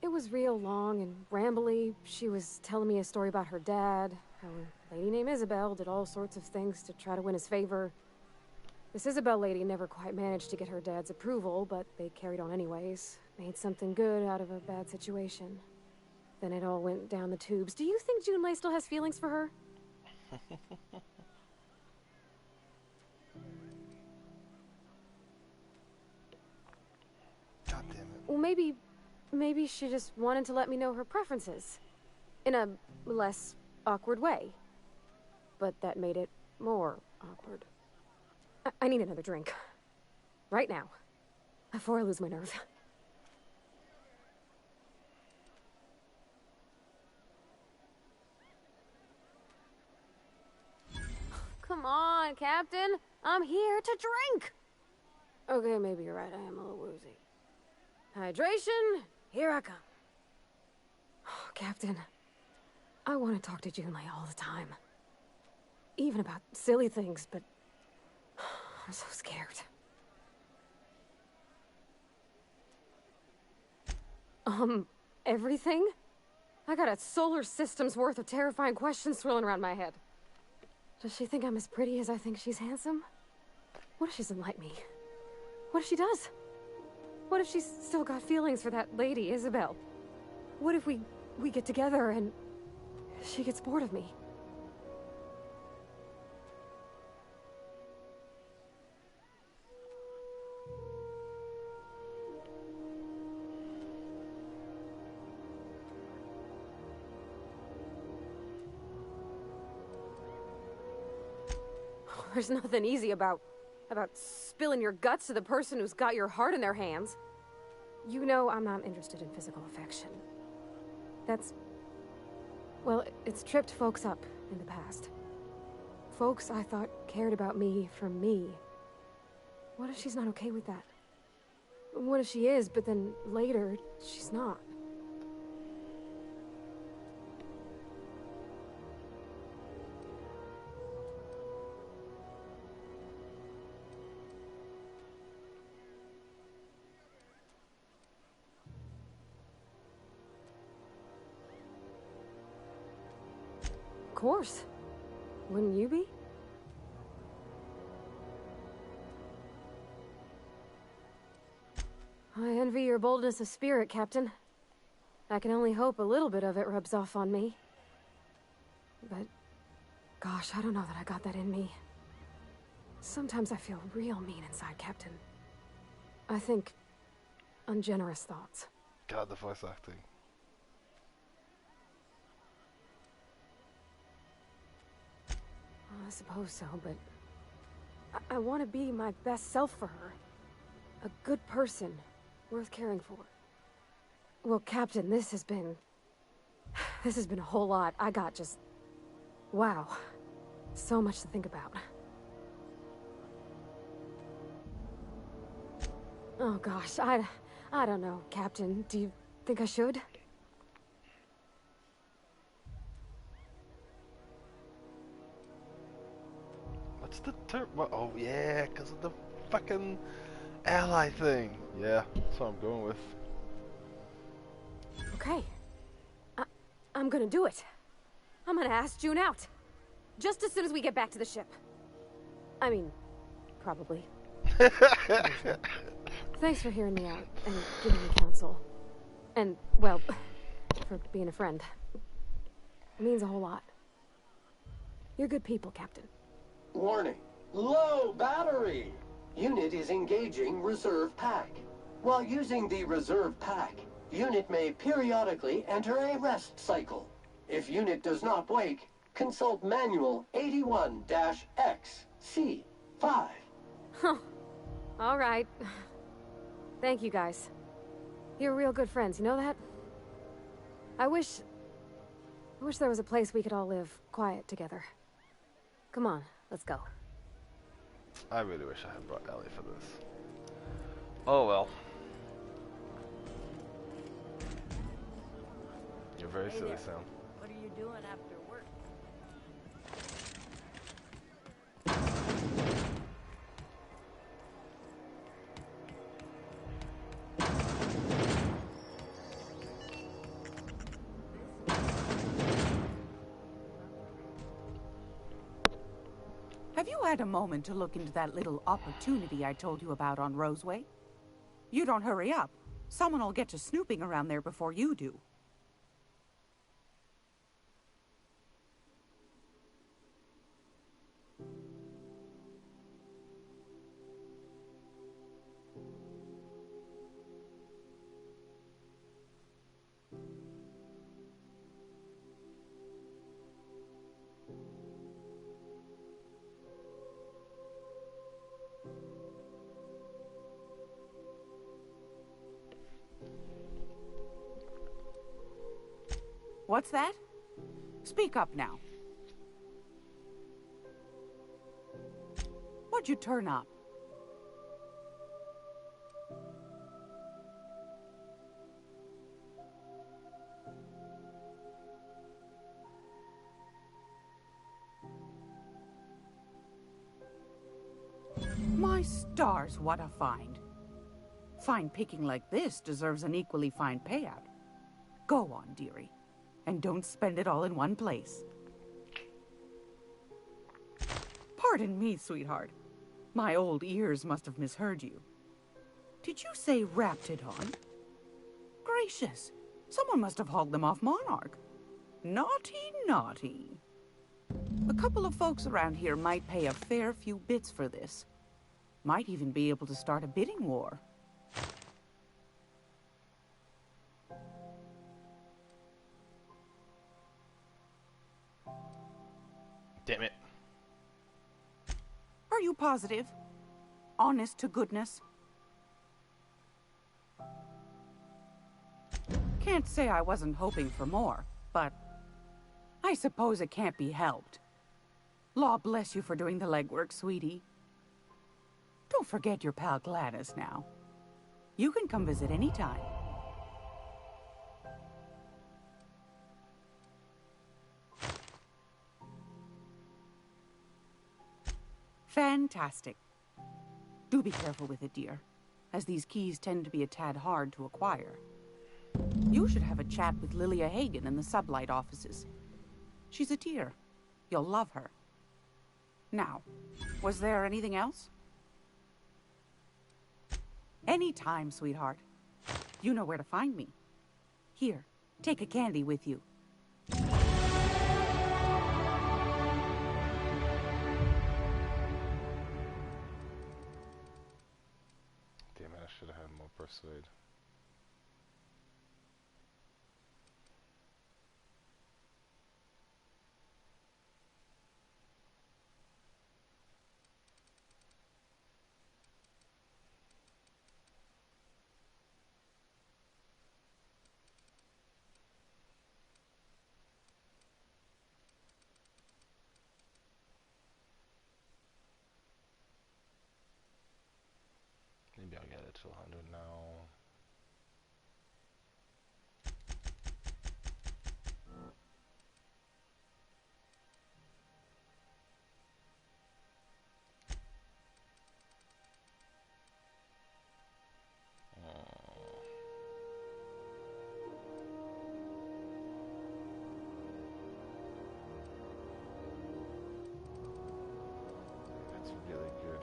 It was real long and rambly. She was telling me a story about her dad, how a lady named Isabel did all sorts of things to try to win his favor. This Isabel lady never quite managed to get her dad's approval, but they carried on anyways. Made something good out of a bad situation. Then it all went down the tubes. Do you think Junlei still has feelings for her? God damn it. Well, maybe she just wanted to let me know her preferences. In a less awkward way. But that made it more awkward. I need another drink. Right now. Before I lose my nerve. Come on, Captain. I'm here to drink. Okay, maybe you're right. I am a little woozy. Hydration, here I come. Oh, Captain, I want to talk to Junlei all the time. Even about silly things, but I'm so scared. Everything? I got a solar system's worth of terrifying questions swirling around my head. Does she think I'm as pretty as I think she's handsome? What if she doesn't like me? What if she does? What if she's still got feelings for that lady, Isabel? What if we get together and she gets bored of me? There's nothing easy about spilling your guts to the person who's got your heart in their hands. You know I'm not interested in physical affection. Well, it's tripped folks up in the past. Folks I thought cared about me for me. What if she's not okay with that? What if she is, but then later, she's not? Of course. Wouldn't you be? I envy your boldness of spirit, Captain. I can only hope a little bit of it rubs off on me. But, gosh, I don't know that I got that in me. Sometimes I feel real mean inside, Captain. I think ungenerous thoughts. God, the voice acting. I suppose so, but I want to be my best self for her. A good person, worth caring for. Well, Captain, this has been a whole lot. I got just... wow. So much to think about. Oh gosh, I don't know, Captain. Do you think I should? What's the term? Oh yeah, because of the fucking ally thing. Yeah, that's what I'm going with. Okay. I'm gonna do it. I'm gonna ask June out. Just as soon as we get back to the ship. I mean, probably. Thanks for hearing me out and giving me counsel. And, well, for being a friend. It means a whole lot. You're good people, Captain. Warning. Low battery! Unit is engaging reserve pack. While using the reserve pack, unit may periodically enter a rest cycle. If unit does not wake, consult manual 81-X-C5. Huh. All right. Thank you, guys. You're real good friends, you know that? I wish there was a place we could all live quiet together. Come on, let's go. I really wish I had brought Ellie for this. Oh well. You're very silly, there. Sam. What are you doing after work? Have you had a moment to look into that little opportunity I told you about on Roseway? You don't hurry up. Someone will get to snooping around there before you do. What's that? Speak up now. What'd you turn up? My stars, what a find. Fine picking like this deserves an equally fine payout. Go on, dearie. And don't spend it all in one place. Pardon me, sweetheart. My old ears must have misheard you. Did you say Raptidon? Gracious, someone must have hauled them off Monarch. Naughty, naughty. A couple of folks around here might pay a fair few bits for this. Might even be able to start a bidding war. Damn it. positive? Honest to goodness? Can't say I wasn't hoping for more, but I suppose it can't be helped. Law bless you for doing the legwork, sweetie. Don't forget your pal Gladys now. You can come visit anytime. Fantastic. Do be careful with it, dear, as these keys tend to be a tad hard to acquire. You should have a chat with Lilia Hagen in the Sublight offices. She's a dear. You'll love her. Now, was there anything else? Anytime, sweetheart. You know where to find me. Here, take a candy with you. Damn it, I should have had more persuade. Maybe I'll get it to 100 now. That's really good.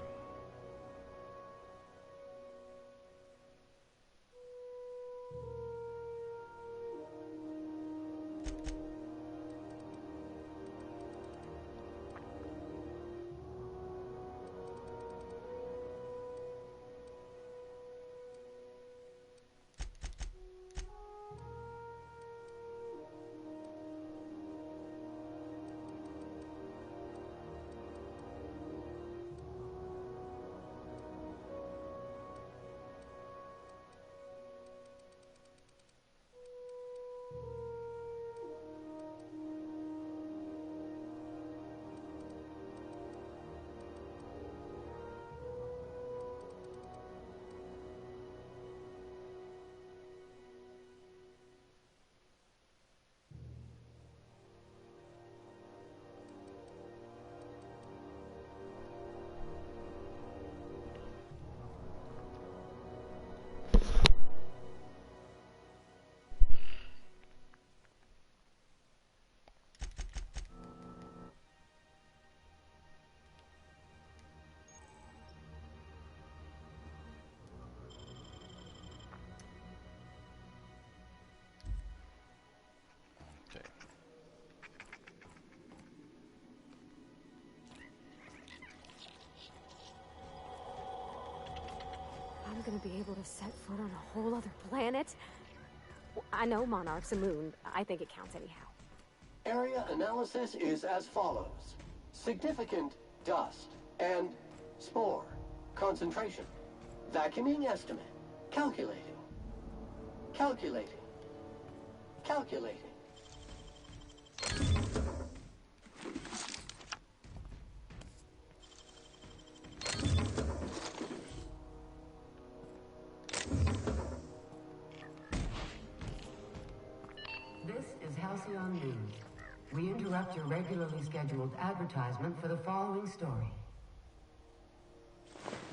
I'm gonna be able to set foot on a whole other planet? I know Monarch's a moon. I think it counts anyhow. Area analysis is as follows. Significant dust and spore. Concentration. Vacuuming estimate. Calculating. Calculating. Calculating. This is Halcyon News. We interrupt your regularly scheduled advertisement for the following story.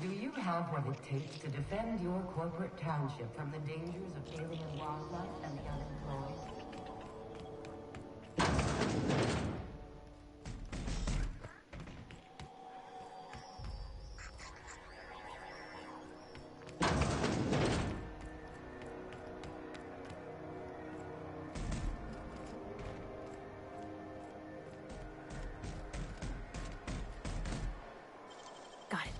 Do you have what it takes to defend your corporate township from the dangers of alien wildlife and the unemployed? Got it.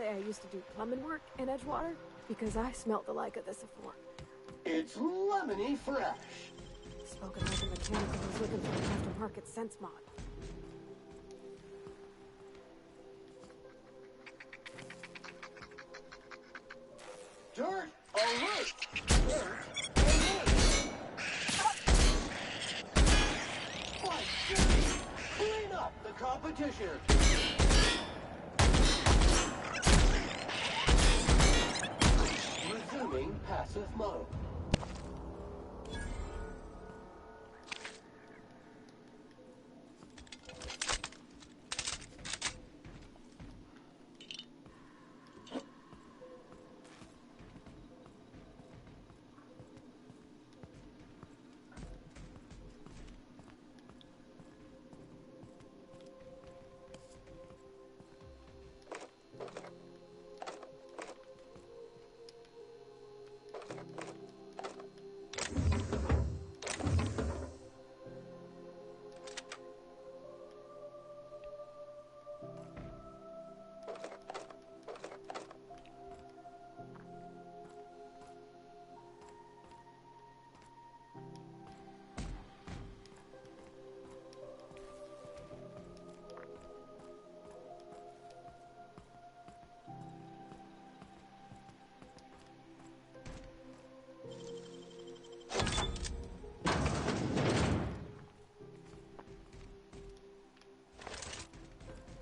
say I used to do plumbing work in Edgewater, because I smelt the like of this before. It's lemony fresh. Spoken like a mechanical who's looking for an aftermarket sense mod. Dirt alert! Dirt alert! My goodness! Clean up the competition! Resuming passive mode.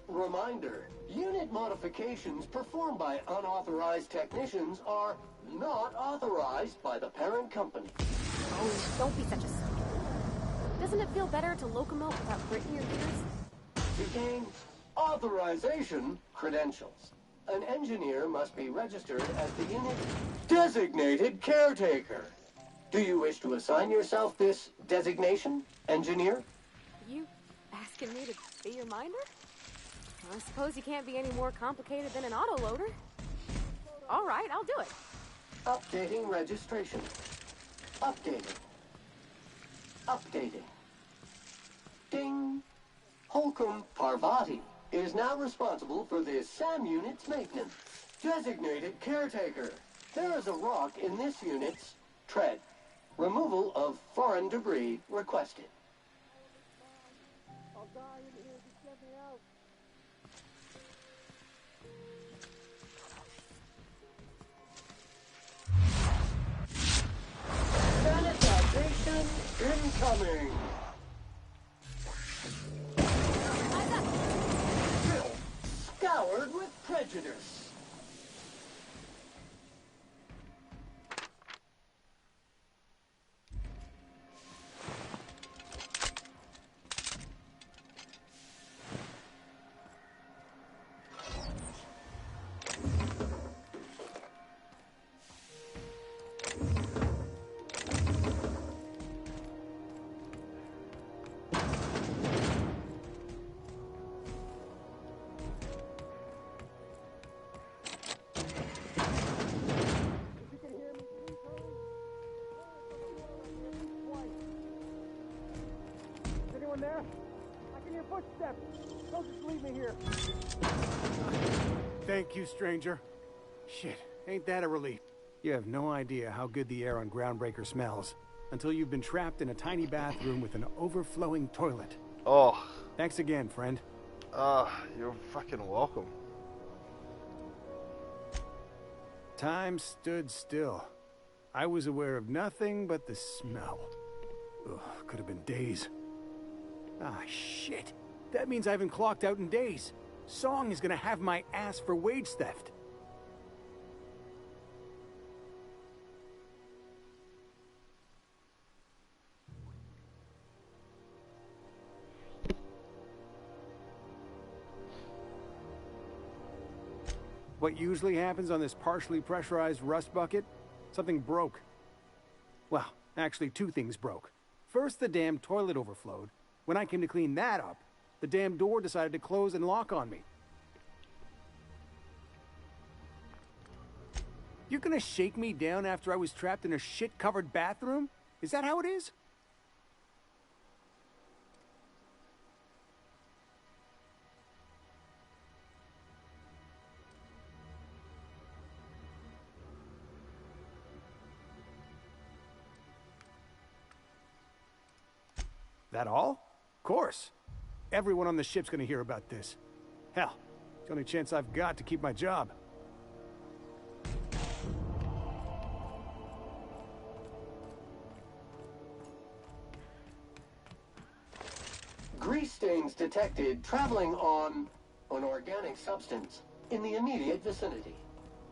Reminder, unit modifications performed by unauthorized technicians are not authorized by the parent company. Oh, don't be such a sucker. Doesn't it feel better to locomote without gritting your gears? To gain authorization credentials, an engineer must be registered as the unit's designated caretaker. Do you wish to assign yourself this designation, engineer? You asking me to be your minder? Well, I suppose you can't be any more complicated than an autoloader. All right, I'll do it. Updating registration. Updating. Updating. Ding. Holcomb Parvati is now responsible for the SAM unit's maintenance. Designated caretaker. There is a rock in this unit's tread. Removal of foreign debris requested. I'll die in here. Just get me out. Sanitization incoming. Filth scoured with prejudice. There? I can hear footsteps. Don't just leave me here. Thank you, stranger. Shit, ain't that a relief? You have no idea how good the air on Groundbreaker smells until you've been trapped in a tiny bathroom with an overflowing toilet. Oh. Thanks again, friend. You're fucking welcome. Time stood still. I was aware of nothing but the smell. Ugh, could have been days. Ah, shit. That means I haven't clocked out in days. Song is gonna have my ass for wage theft. What usually happens on this partially pressurized rust bucket? Something broke. Well, actually two things broke. First, the damn toilet overflowed. When I came to clean that up, the damn door decided to close and lock on me. You're gonna shake me down after I was trapped in a shit-covered bathroom? Is that how it is? That all? Of course. Everyone on the ship's gonna hear about this. Hell, it's the only chance I've got to keep my job. Grease stains detected traveling on an organic substance in the immediate vicinity.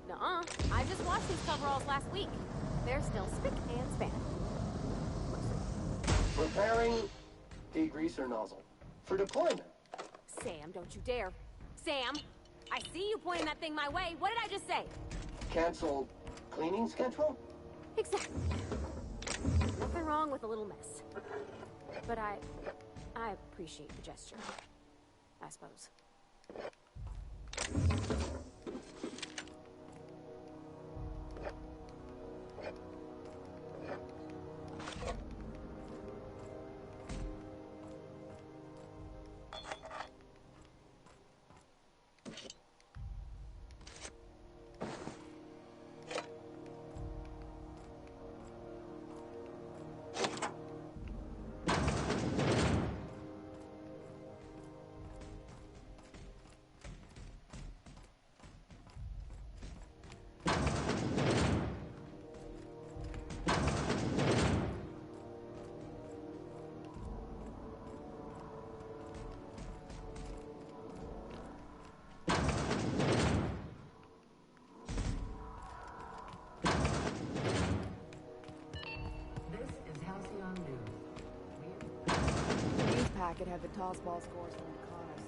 Nuh-uh. I just washed these coveralls last week. They're still spick and span. Preparing degreaser nozzle for deployment. Sam, don't you dare. Sam, I see you pointing that thing my way. What did I just say? Cancel cleaning schedule? Exactly. Nothing wrong with a little mess. But I appreciate the gesture. I suppose. Packet had the tossball scores from the Connors.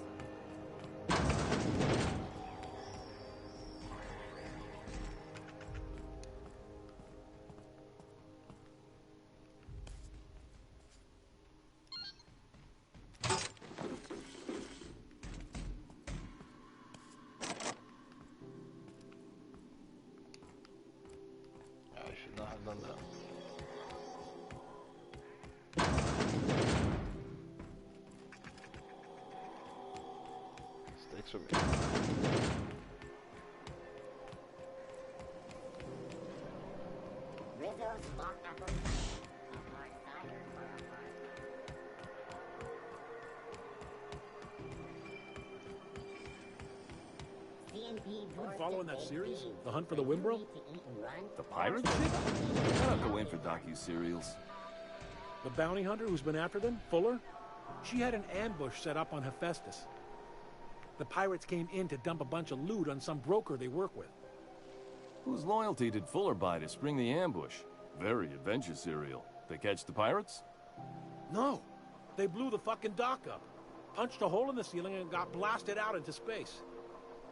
I should not have done that. Sticks with me. Rizzo's lock apples. Following that series? The Hunt for the Wimbrel? The pirate ship? I don't go in for docu-serials. The bounty hunter who's been after them, Fuller? She had an ambush set up on Hephaestus. The pirates came in to dump a bunch of loot on some broker they work with. Whose loyalty did Fuller buy to spring the ambush? Very adventure serial. They catch the pirates? No. They blew the fucking dock up, punched a hole in the ceiling, and got blasted out into space.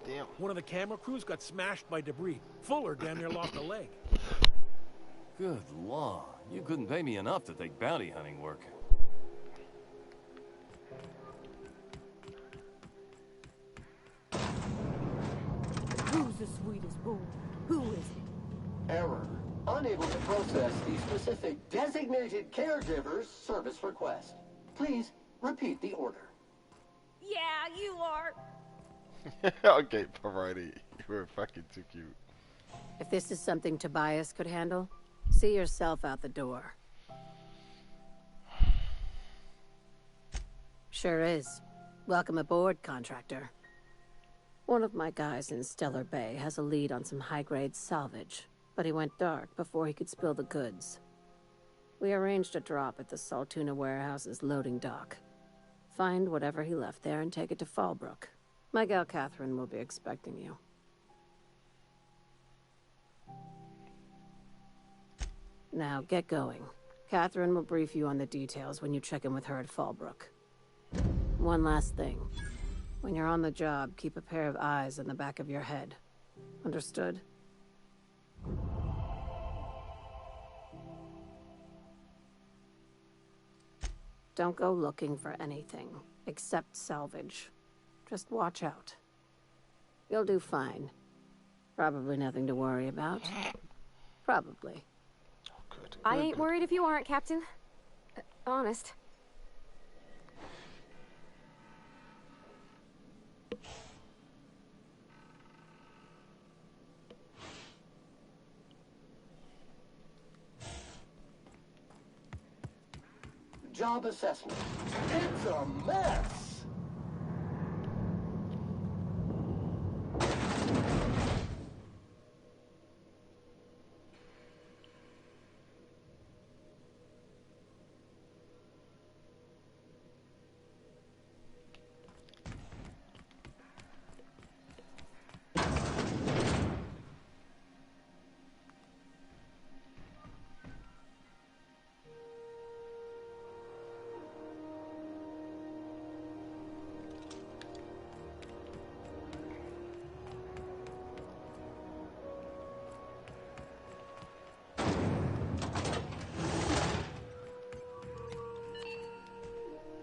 Damn. One of the camera crews got smashed by debris. Fuller damn near lost a leg. Good law. You couldn't pay me enough to take bounty hunting work. Who's the sweetest boy? Who is it? Error. Unable to process the specific designated caregiver's service request. Please repeat the order. Yeah, you are. Okay, Parvati, you were fucking too cute. If this is something Tobias could handle, see yourself out the door. Sure is. Welcome aboard, contractor. One of my guys in Stellar Bay has a lead on some high-grade salvage, but he went dark before he could spill the goods. We arranged a drop at the Saltuna warehouse's loading dock. Find whatever he left there and take it to Fallbrook. My gal Catherine will be expecting you. Now, get going. Catherine will brief you on the details when you check in with her at Fallbrook. One last thing. When you're on the job, keep a pair of eyes in the back of your head. Understood? Don't go looking for anything, except salvage. Just watch out. You'll do fine. Probably nothing to worry about. Probably. I ain't worried if you aren't, Captain. Honest. job assessment. It's a mess.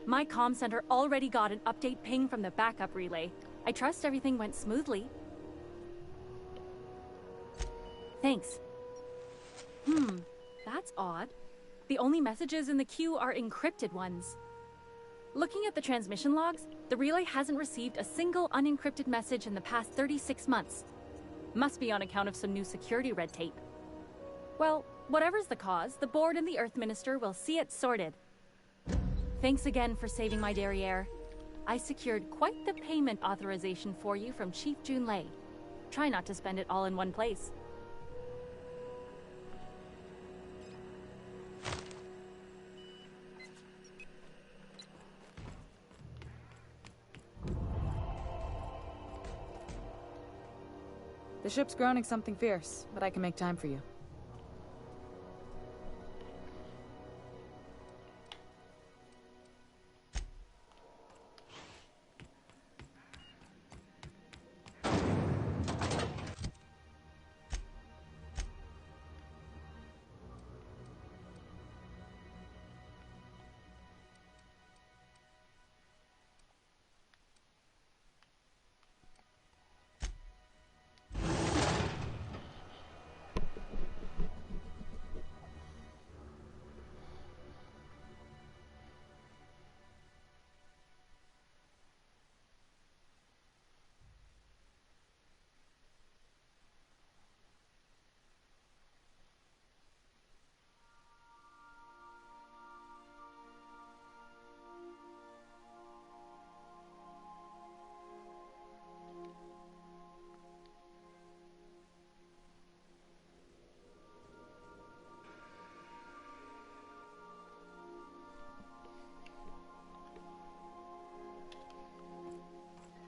My comm center already got an update ping from the backup relay. I trust everything went smoothly. Thanks. That's odd. The only messages in the queue are encrypted ones. Looking at the transmission logs, the relay hasn't received a single unencrypted message in the past 36 months. Must be on account of some new security red tape. Well, whatever's the cause, the board and the Earth Minister will see it sorted. Thanks again for saving my derriere. I secured quite the payment authorization for you from Chief Junlei. Try not to spend it all in one place. The ship's grounding something fierce, but I can make time for you.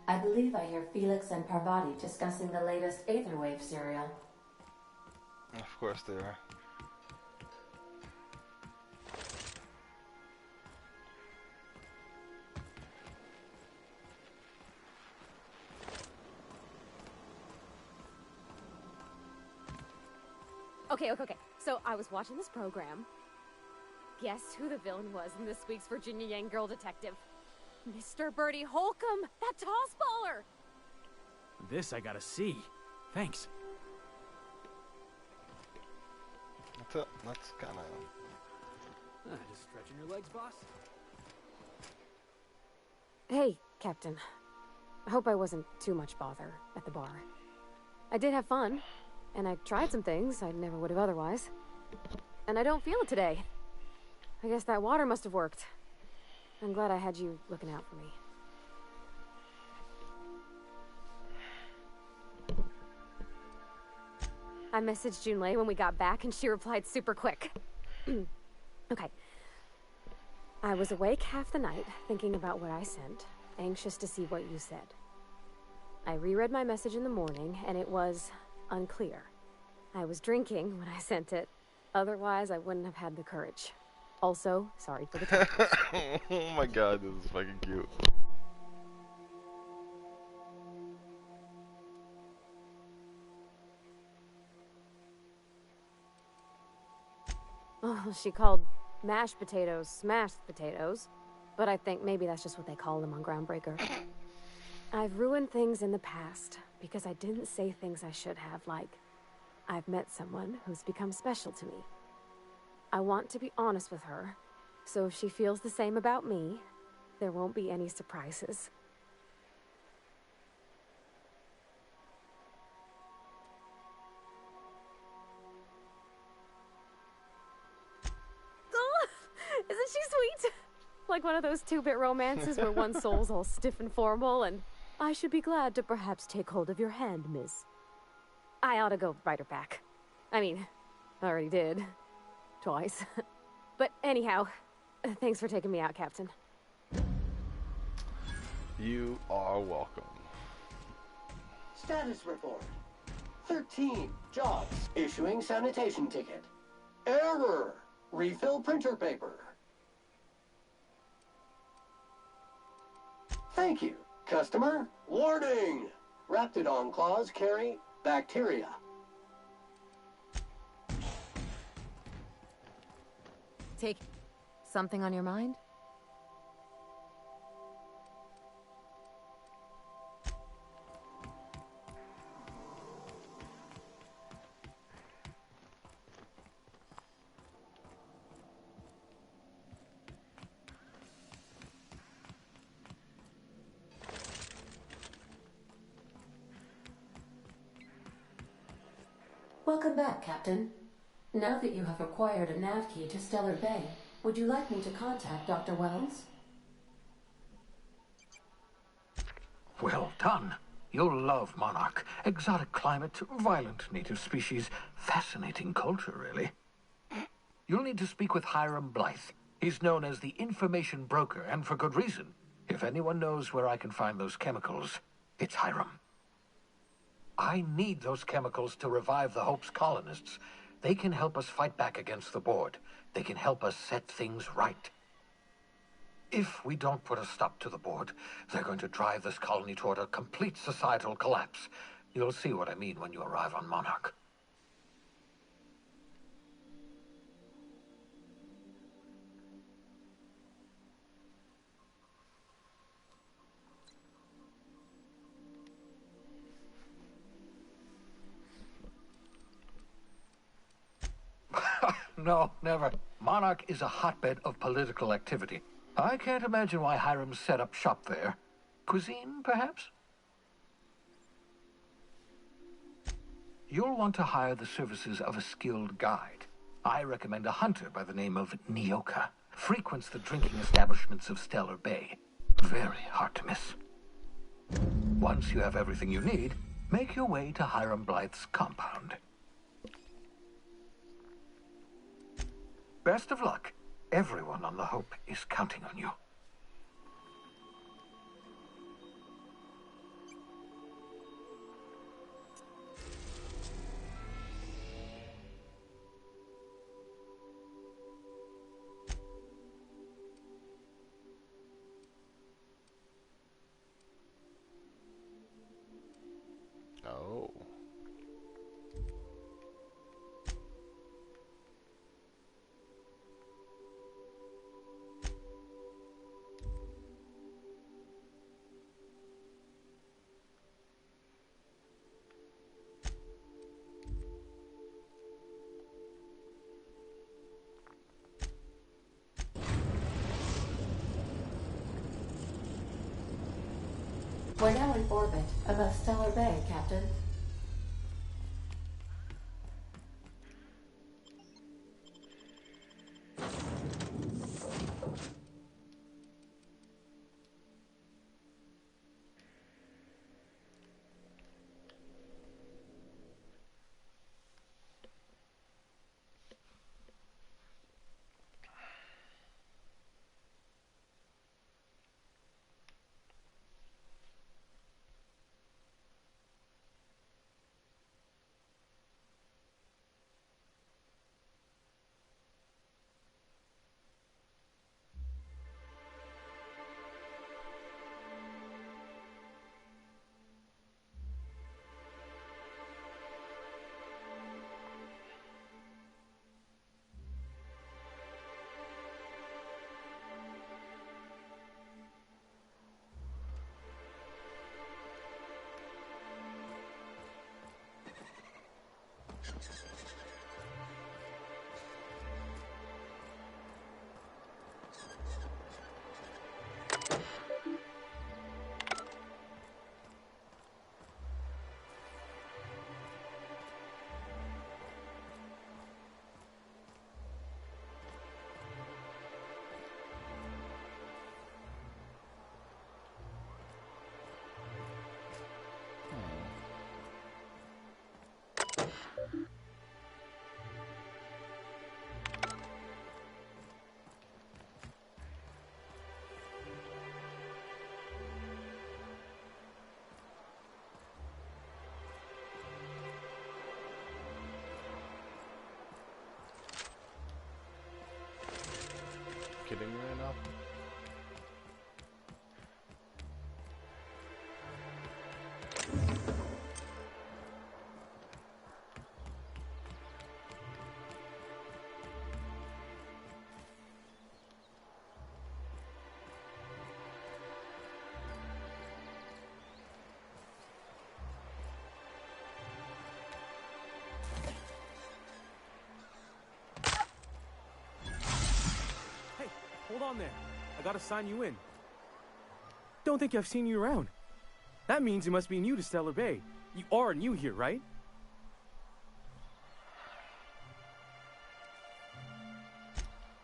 I believe I hear Felix and Parvati discussing the latest Aetherwave serial. Of course they are. Okay. So I was watching this program. Guess who the villain was in this week's Virginia Yang Girl Detective? Mr. Bertie Holcomb, that toss baller! This I gotta see. Thanks. That's kind of... Just stretching your legs, boss? Hey, Captain. I hope I wasn't too much bother at the bar. I did have fun, and I tried some things I never would have otherwise. And I don't feel it today. I guess that water must have worked. I'm glad I had you looking out for me. I messaged Junlei when we got back, and she replied super quick. Okay. I was awake half the night, thinking about what I sent, anxious to see what you said. I reread my message in the morning, and it was unclear. I was drinking when I sent it. Otherwise, I wouldn't have had the courage. Also, sorry for the typos. Oh my god, this is fucking cute. Oh, she called mashed potatoes smashed potatoes, but I think maybe that's just what they call them on Groundbreaker. I've ruined things in the past because I didn't say things I should have, like, I've met someone who's become special to me. I want to be honest with her, so if she feels the same about me, there won't be any surprises. Oh, isn't she sweet? Like one of those two-bit romances where one soul's all stiff and formal and I should be glad to perhaps take hold of your hand, miss. I ought to go write her back. I mean, I already did. Twice. But anyhow, thanks for taking me out, Captain. You are welcome. Status report. 13. Jobs. Issuing sanitation ticket. Error. Refill printer paper. Thank you. Customer. Warning. Raptidon claws carry bacteria. Take something on your mind? Welcome back, Captain. Now that you have acquired a nav key to Stellar Bay, would you like me to contact Dr. Wells? Well done. You'll love Monarch. Exotic climate, violent native species, fascinating culture, really. You'll need to speak with Hiram Blythe. He's known as the information broker, and for good reason. If anyone knows where I can find those chemicals, it's Hiram. I need those chemicals to revive the Hope's colonists. They can help us fight back against the Board. They can help us set things right. If we don't put a stop to the Board, they're going to drive this colony toward a complete societal collapse. You'll see what I mean when you arrive on Monarch. No, never. Monarch is a hotbed of political activity. I can't imagine why Hiram set up shop there. Cuisine, perhaps? You'll want to hire the services of a skilled guide. I recommend a hunter by the name of Nyoka. Frequents the drinking establishments of Stellar Bay. Very hard to miss. Once you have everything you need, make your way to Hiram Blythe's compound. Best of luck. Everyone on the Hope is counting on you. Oh. We're now in orbit above Stellar Bay, Captain. kidding me right now? Hold on there. I gotta sign you in. Don't think I've seen you around. That means you must be new to Stellar Bay. You are new here, right?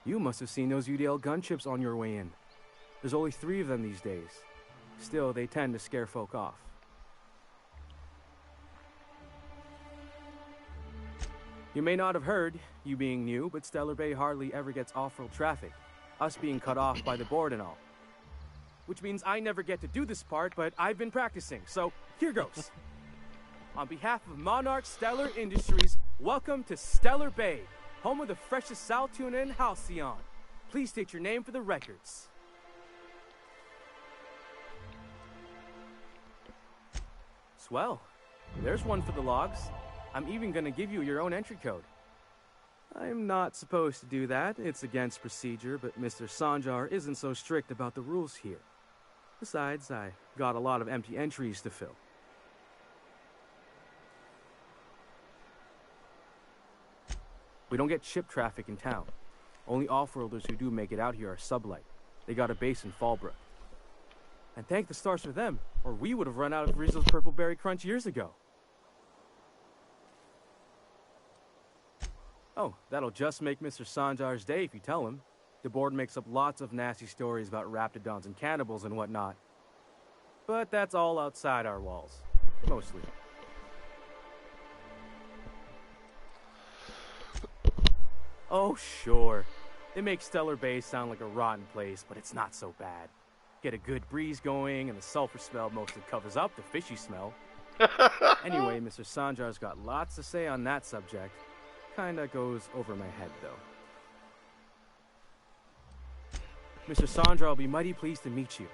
You must have seen those UDL gunships on your way in. There's only 3 of them these days. Still, they tend to scare folk off. You may not have heard, you being new, but Stellar Bay hardly ever gets off-road traffic. Us being cut off by the board and all. Which means I never get to do this part, but I've been practicing, so here goes. On behalf of Monarch Stellar Industries, welcome to Stellar Bay, home of the freshest sal tuna in Halcyon. Please state your name for the records. Swell. There's one for the logs. I'm even gonna give you your own entry code. I'm not supposed to do that. It's against procedure, but Mr. Sanjar isn't so strict about the rules here. Besides, I got a lot of empty entries to fill. We don't get ship traffic in town. Only off-worlders who do make it out here are Sublight. They got a base in Fallbrook. And thank the stars for them, or we would have run out of Rizzo's Purple Berry Crunch years ago. Oh, that'll just make Mr. Sanjar's day if you tell him. The board makes up lots of nasty stories about raptidons and cannibals and whatnot. But that's all outside our walls. Mostly. Oh, sure. It makes Stellar Bay sound like a rotten place, but it's not so bad. Get a good breeze going, and the sulfur smell mostly covers up the fishy smell. Anyway, Mr. Sanjar's got lots to say on that subject. Kinda goes over my head, though. Mr. Sanjar will be mighty pleased to meet you.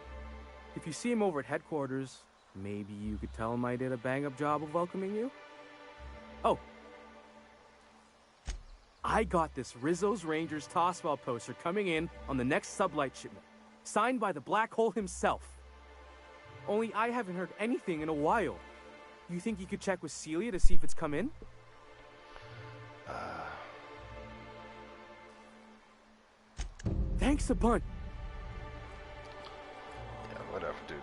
If you see him over at headquarters, maybe you could tell him I did a bang-up job of welcoming you? Oh. I got this Rizzo's Rangers Tossball poster coming in on the next Sublight shipment, signed by the Black Hole himself. Only I haven't heard anything in a while. You think you could check with Celia to see if it's come in? Thanks a bunch. Yeah, whatever, dude.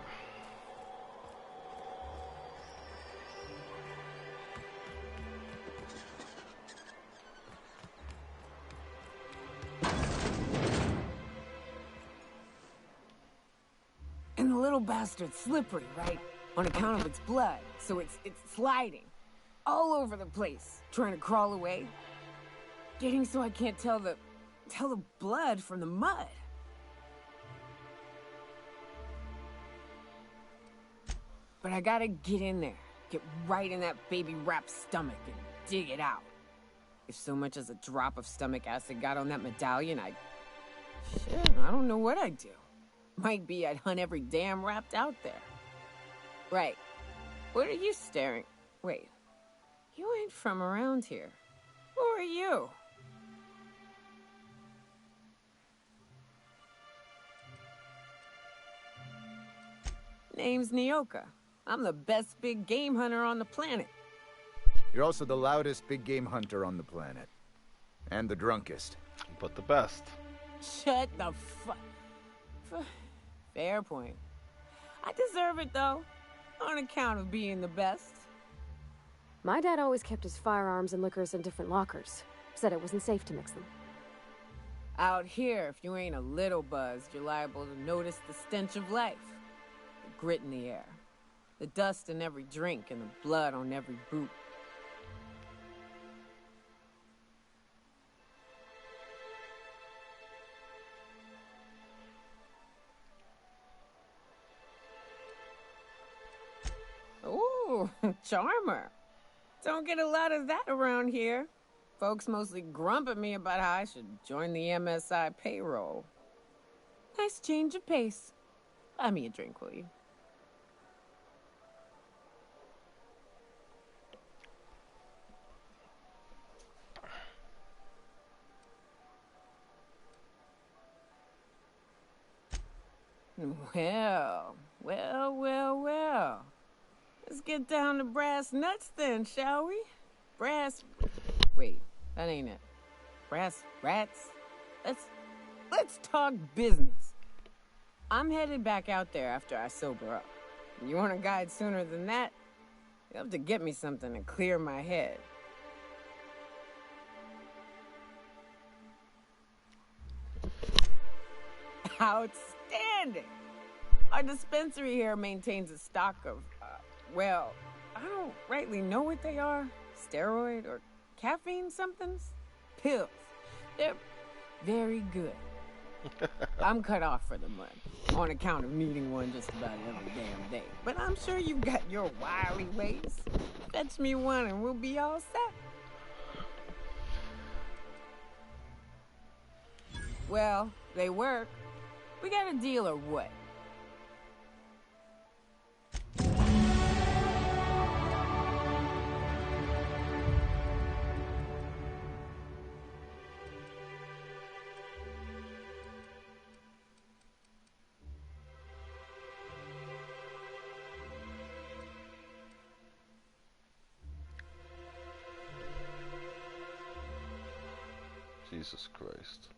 And the little bastard's slippery, right? On account of its blood, so it's sliding all over the place, trying to crawl away. Getting so I can't tell the blood from the mud. But I gotta get in there, get right in that baby rap's stomach and dig it out. If so much as a drop of stomach acid got on that medallion, I don't know what I'd do. Might be I'd hunt every damn rapt out there. Right. What are you staring? Wait. You ain't from around here. Who are you? Name's Nyoka. I'm the best big game hunter on the planet. You're also the loudest big game hunter on the planet. And the drunkest. But the best. Shut the fuck. Fair point. I deserve it, though. On account of being the best. My dad always kept his firearms and liquors in different lockers. Said it wasn't safe to mix them. Out here, if you ain't a little buzzed, you're liable to notice the stench of life. The grit in the air. The dust in every drink and the blood on every boot. Ooh, charmer. Don't get a lot of that around here. Folks mostly grump at me about how I should join the MSI payroll. Nice change of pace. Buy me a drink, will you? Well. Let's get down to brass nuts then, shall we? Wait, that ain't it. Brass rats? Let's talk business. I'm headed back out there after I sober up. You want a guide sooner than that? You'll have to get me something to clear my head. Outstanding! Our dispensary here maintains a stock of, well, I don't rightly know what they are. Steroid or caffeine somethings? Pills. They're very good. I'm cut off for the month, on account of needing one just about every damn day. But I'm sure you've got your wily ways. Fetch me one and we'll be all set. Well, they work. We got a deal or what? Jesus Christ.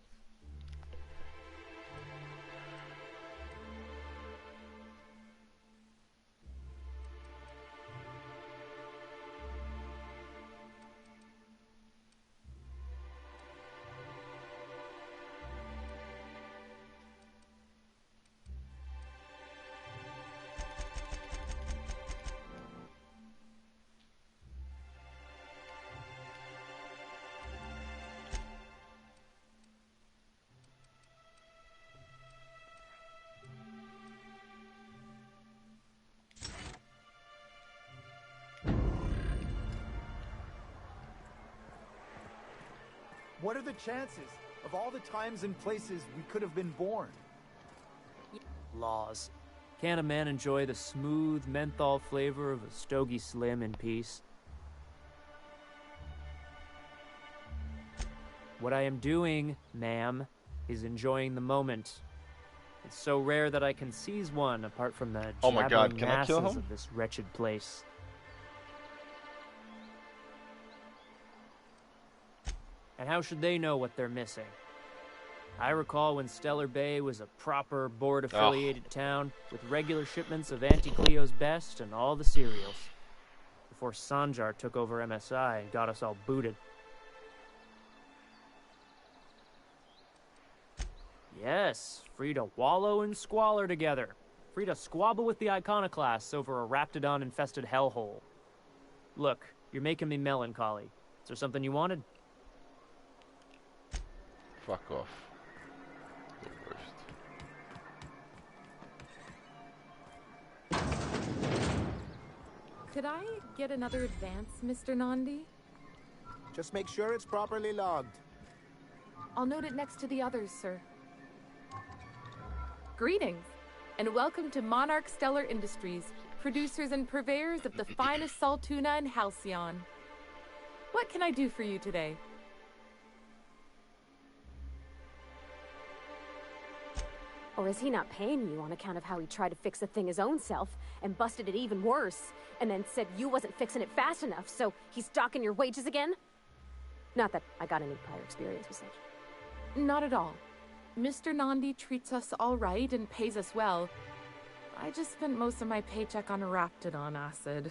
What are the chances of all the times and places we could have been born? Laws. Can't a man enjoy the smooth menthol flavor of a Stogie Slim in peace? What I am doing, ma'am, is enjoying the moment. It's so rare that I can seize one apart from the Oh my God, jabbering can I kill masses him? of this wretched place. And how should they know what they're missing? I recall when Stellar Bay was a proper board-affiliated town with regular shipments of Auntie Cleo's best and all the cereals. Before Sanjar took over MSI and got us all booted. Yes, free to wallow in squalor together. Free to squabble with the iconoclasts over a Raptidon-infested hellhole. Look, you're making me melancholy. Is there something you wanted? Fuck off. The worst. Could I get another advance, Mr. Nandi? Just make sure it's properly logged. I'll note it next to the others, sir. Greetings, and welcome to Monarch Stellar Industries, producers and purveyors of the finest salt tuna in Halcyon. What can I do for you today? Or is he not paying you on account of how he tried to fix the thing his own self and busted it even worse, and then said you wasn't fixing it fast enough, so he's docking your wages again? Not that I got any prior experience with such. Not at all. Mr. Nandi treats us all right and pays us well. I just spent most of my paycheck on Raptidon acid.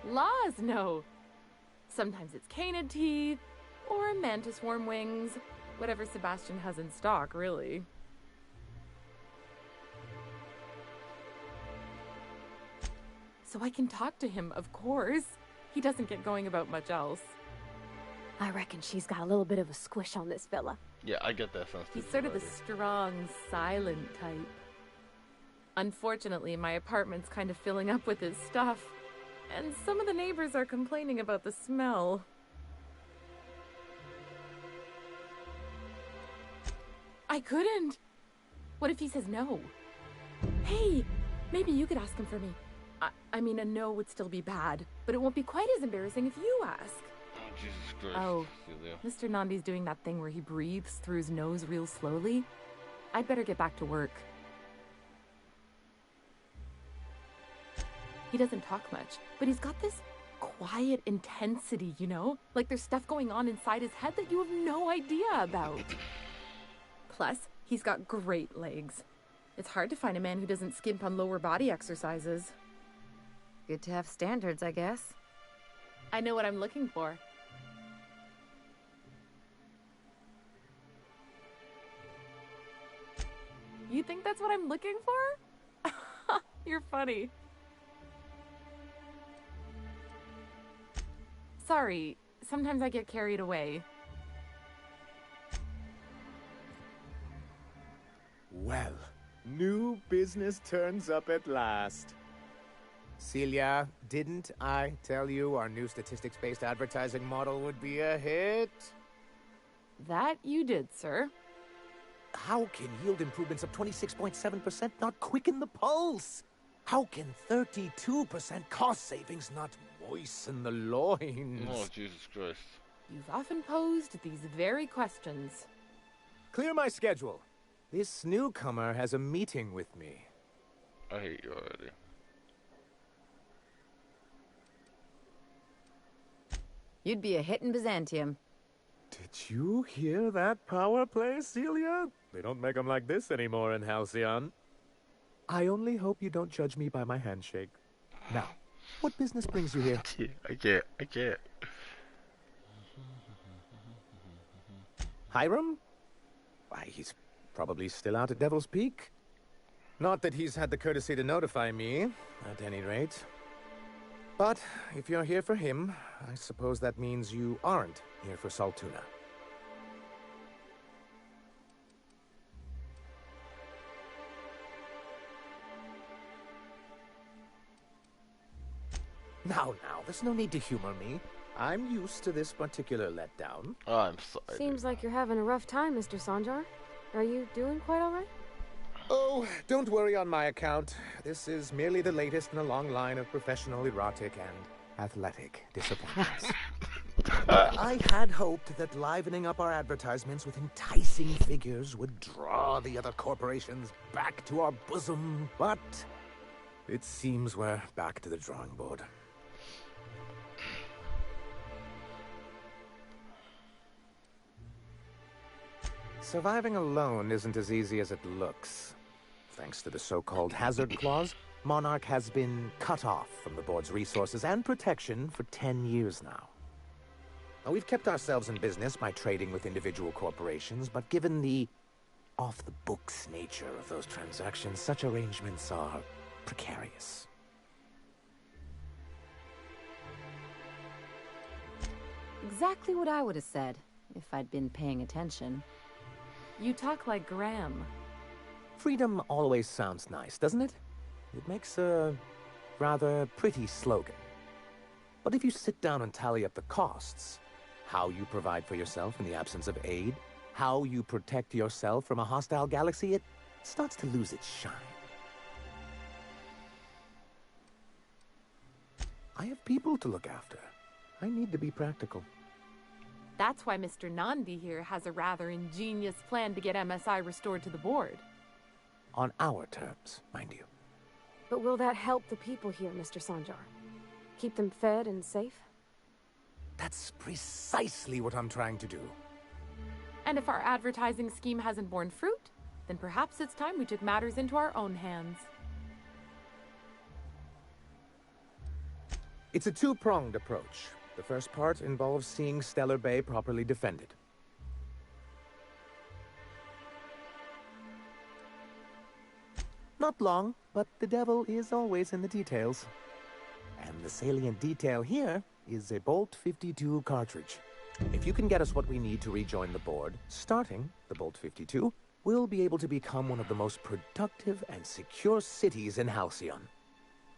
Laws, no. Sometimes it's canid teeth, or mantis worm wings. Whatever Sebastian has in stock, really. So I can talk to him, of course. He doesn't get going about much else. I reckon she's got a little bit of a squish on this fella. Yeah, I get that sense. He's sort of the strong, silent type. Unfortunately, my apartment's kind of filling up with his stuff, and some of the neighbors are complaining about the smell. I couldn't. What if he says no? Hey, maybe you could ask him for me. I mean, a no would still be bad, but it won't be quite as embarrassing if you ask. Oh, Jesus Christ. Oh, Celia. Mr. Nandi's doing that thing where he breathes through his nose real slowly. I'd better get back to work. He doesn't talk much, but he's got this quiet intensity, you know? Like there's stuff going on inside his head that you have no idea about. Plus, he's got great legs. It's hard to find a man who doesn't skimp on lower body exercises. Good to have standards, I guess. I know what I'm looking for. You think that's what I'm looking for? You're funny. Sorry, sometimes I get carried away. Well, new business turns up at last. Celia, didn't I tell you our new statistics-based advertising model would be a hit? That you did, sir. How can yield improvements of 26.7% not quicken the pulse? How can 32% cost savings not moisten the loins? Oh, Jesus Christ. You've often posed these very questions. Clear my schedule. This newcomer has a meeting with me. I hate you already. You'd be a hit in Byzantium. Did you hear that power play, Celia? They don't make them like this anymore in Halcyon. I only hope you don't judge me by my handshake. Now, what business brings you here? I can't. Hiram? Why, he's probably still out at Devil's Peak. Not that he's had the courtesy to notify me, at any rate. But if you're here for him, I suppose that means you aren't here for Saltuna. Now, there's no need to humor me. I'm used to this particular letdown. Oh, I'm sorry. Seems like you're having a rough time, Mr. Sanjar. Are you doing quite all right? Oh, don't worry on my account. This is merely the latest in a long line of professional erotic and athletic disappointments. I had hoped that livening up our advertisements with enticing figures would draw the other corporations back to our bosom, but it seems we're back to the drawing board. Surviving alone isn't as easy as it looks. Thanks to the so-called hazard clause, Monarch has been cut off from the board's resources and protection for 10 years now. Now, we've kept ourselves in business by trading with individual corporations, but given the off-the-books nature of those transactions, such arrangements are precarious. Exactly what I would have said, if I'd been paying attention. You talk like Graham. Freedom always sounds nice, doesn't it? It makes a rather pretty slogan. But if you sit down and tally up the costs, how you provide for yourself in the absence of aid, how you protect yourself from a hostile galaxy, it starts to lose its shine. I have people to look after. I need to be practical. That's why Mr. Nandi here has a rather ingenious plan to get MSI restored to the board. On our terms, mind you. But will that help the people here, Mr. Sanjar? Keep them fed and safe? That's precisely what I'm trying to do. And if our advertising scheme hasn't borne fruit, then perhaps it's time we took matters into our own hands. It's a two-pronged approach. The first part involves seeing Stellar Bay properly defended. Not long, but the devil is always in the details. And the salient detail here is a Bolt 52 cartridge. If you can get us what we need to rejoin the board, starting the Bolt 52, we'll be able to become one of the most productive and secure cities in Halcyon.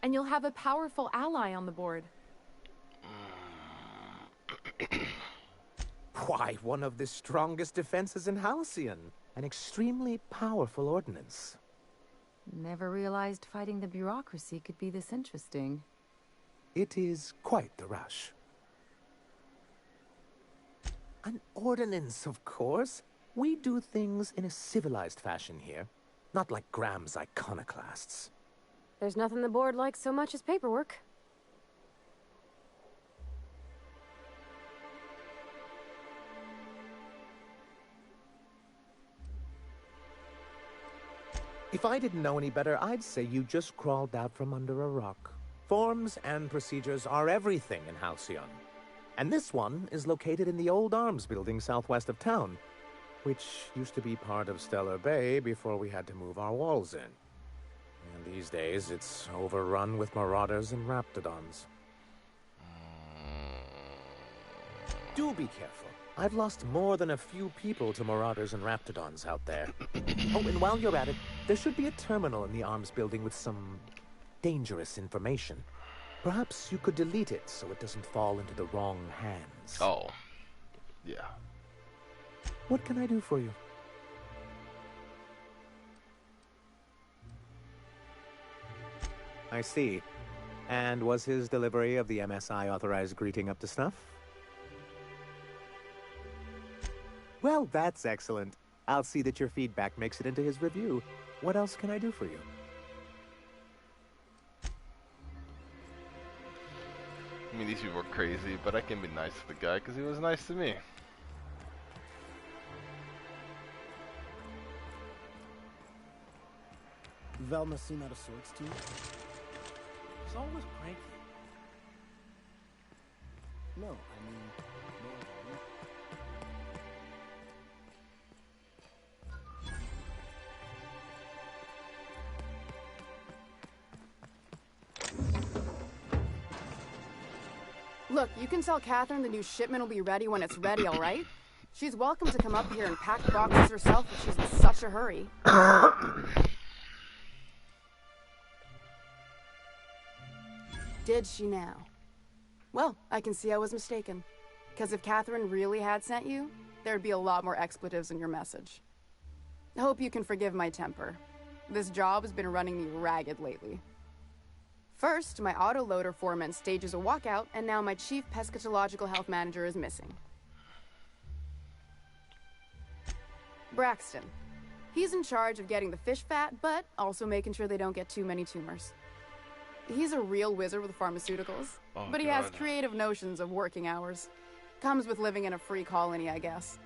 And you'll have a powerful ally on the board. Why, one of the strongest defenses in Halcyon. An extremely powerful ordinance. Never realized fighting the bureaucracy could be this interesting. It is quite the rush. An ordinance, of course. We do things in a civilized fashion here, not like Graham's iconoclasts. There's nothing the board likes so much as paperwork. If I didn't know any better, I'd say you just crawled out from under a rock. Forms and procedures are everything in Halcyon. And this one is located in the old arms building southwest of town, which used to be part of Stellar Bay before we had to move our walls in. And these days, it's overrun with marauders and raptidons. Do be careful. I've lost more than a few people to marauders and raptidons out there. Oh, and while you're at it, there should be a terminal in the arms building with some dangerous information. Perhaps you could delete it so it doesn't fall into the wrong hands. Oh. Yeah. What can I do for you? I see. And was his delivery of the MSI authorized greeting up to snuff? Well, that's excellent. I'll see that your feedback makes it into his review. What else can I do for you? I mean, these people are crazy, but I can be nice to the guy because he was nice to me. Velma seen out of sorts too? He's always cranky. No, I mean, no. Look, you can tell Catherine the new shipment will be ready when it's ready, all right? She's welcome to come up here and pack the boxes herself if she's in such a hurry. Did she now? Well, I can see I was mistaken. Because if Catherine really had sent you, there'd be a lot more expletives in your message. I hope you can forgive my temper. This job has been running me ragged lately. First, my autoloader foreman stages a walkout, and now my chief pescatological health manager is missing. Braxton. He's in charge of getting the fish fat, but also making sure they don't get too many tumors. He's a real wizard with pharmaceuticals, but he has creative notions of working hours. Comes with living in a free colony, I guess.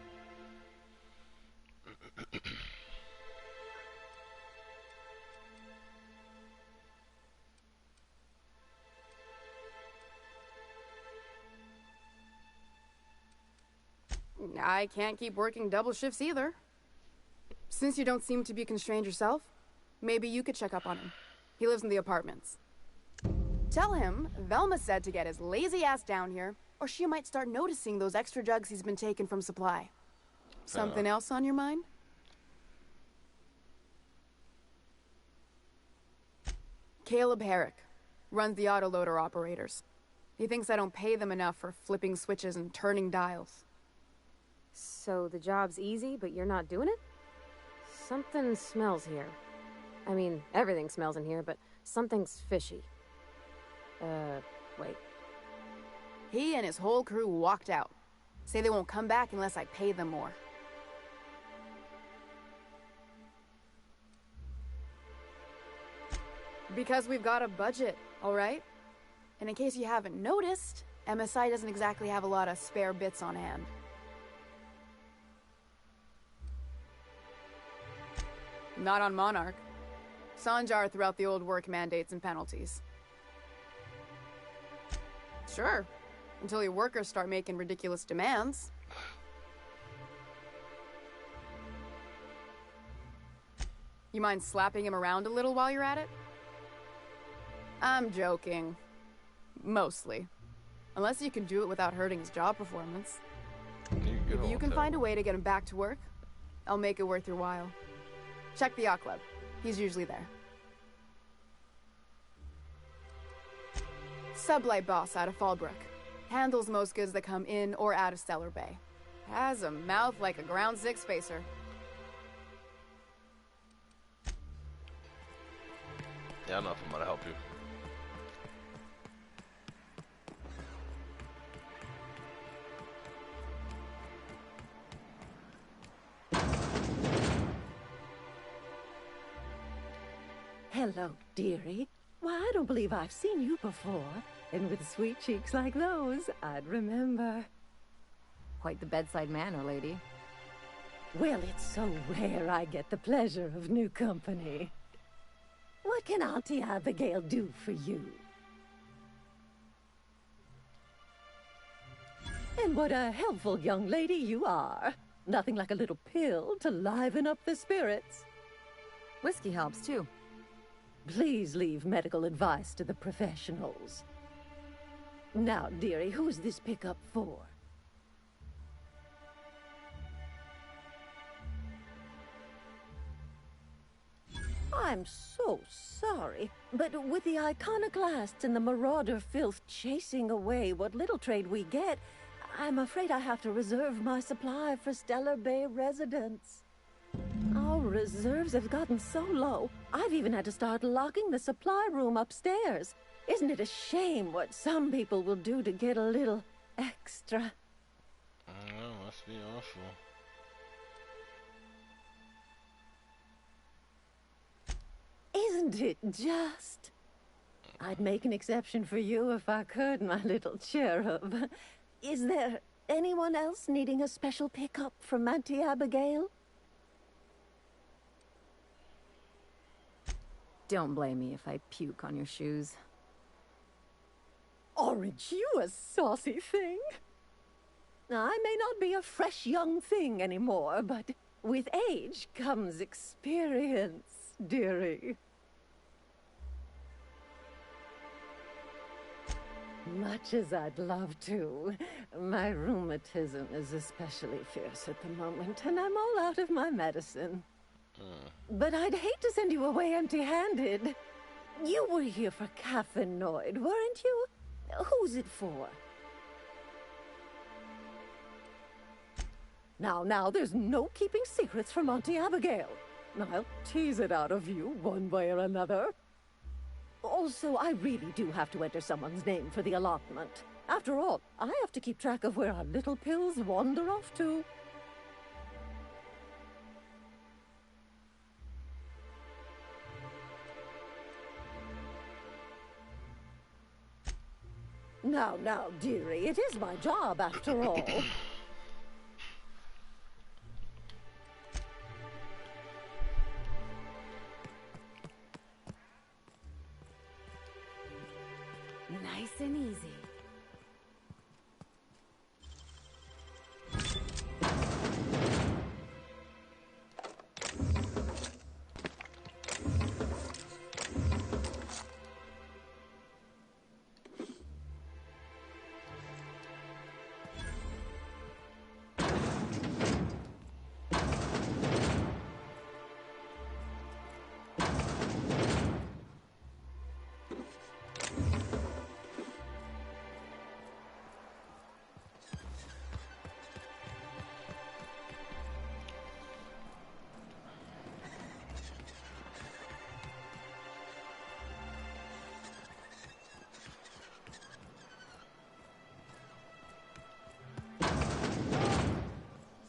I can't keep working double shifts either. Since you don't seem to be constrained yourself, maybe you could check up on him. He lives in the apartments. Tell him Velma said to get his lazy ass down here, or she might start noticing those extra drugs he's been taking from supply. Something else on your mind? Caleb Herrick runs the autoloader operators. He thinks I don't pay them enough for flipping switches and turning dials. So the job's easy, but you're not doing it? Something smells here. I mean, everything smells in here, but something's fishy. Wait. He and his whole crew walked out. Say they won't come back unless I pay them more. Because we've got a budget, all right? And in case you haven't noticed, MSI doesn't exactly have a lot of spare bits on hand. Not on Monarch. Sanjar threw out the old work mandates and penalties. Sure, until your workers start making ridiculous demands. You mind slapping him around a little while you're at it? I'm joking. Mostly. Unless you can do it without hurting his job performance. If you can find a way to get him back to work, I'll make it worth your while. Check the yacht club. He's usually there. Sublight boss out of Fallbrook. Handles most goods that come in or out of Stellar Bay. Has a mouth like a ground six spacer. Yeah, I know if I'm gonna help you. Hello, dearie. Why, I don't believe I've seen you before. And with sweet cheeks like those, I'd remember. Quite the bedside manner, lady. Well, it's so rare I get the pleasure of new company. What can Auntie Abigail do for you? And what a helpful young lady you are. Nothing like a little pill to liven up the spirits. Whiskey helps, too. Please leave medical advice to the professionals. Now, dearie, who's this pickup for? I'm so sorry, but with the iconoclasts and the marauder filth chasing away what little trade we get, I'm afraid I have to reserve my supply for Stellar Bay residents. Our reserves have gotten so low, I've even had to start locking the supply room upstairs. Isn't it a shame what some people will do to get a little extra? Oh, must be awful. Isn't it just? I'd make an exception for you if I could, my little cherub. Is there anyone else needing a special pickup from Auntie Abigail? Don't blame me if I puke on your shoes. Aren't you a saucy thing? I may not be a fresh young thing anymore, but with age comes experience, dearie. Much as I'd love to, my rheumatism is especially fierce at the moment, and I'm all out of my medicine. But I'd hate to send you away empty-handed. You were here for Caffeinoid, weren't you? Who's it for? Now, there's no keeping secrets from Auntie Abigail. I'll tease it out of you one way or another. Also, I really do have to enter someone's name for the allotment. After all, I have to keep track of where our little pills wander off to. Now, dearie, it is my job after all. Nice and easy.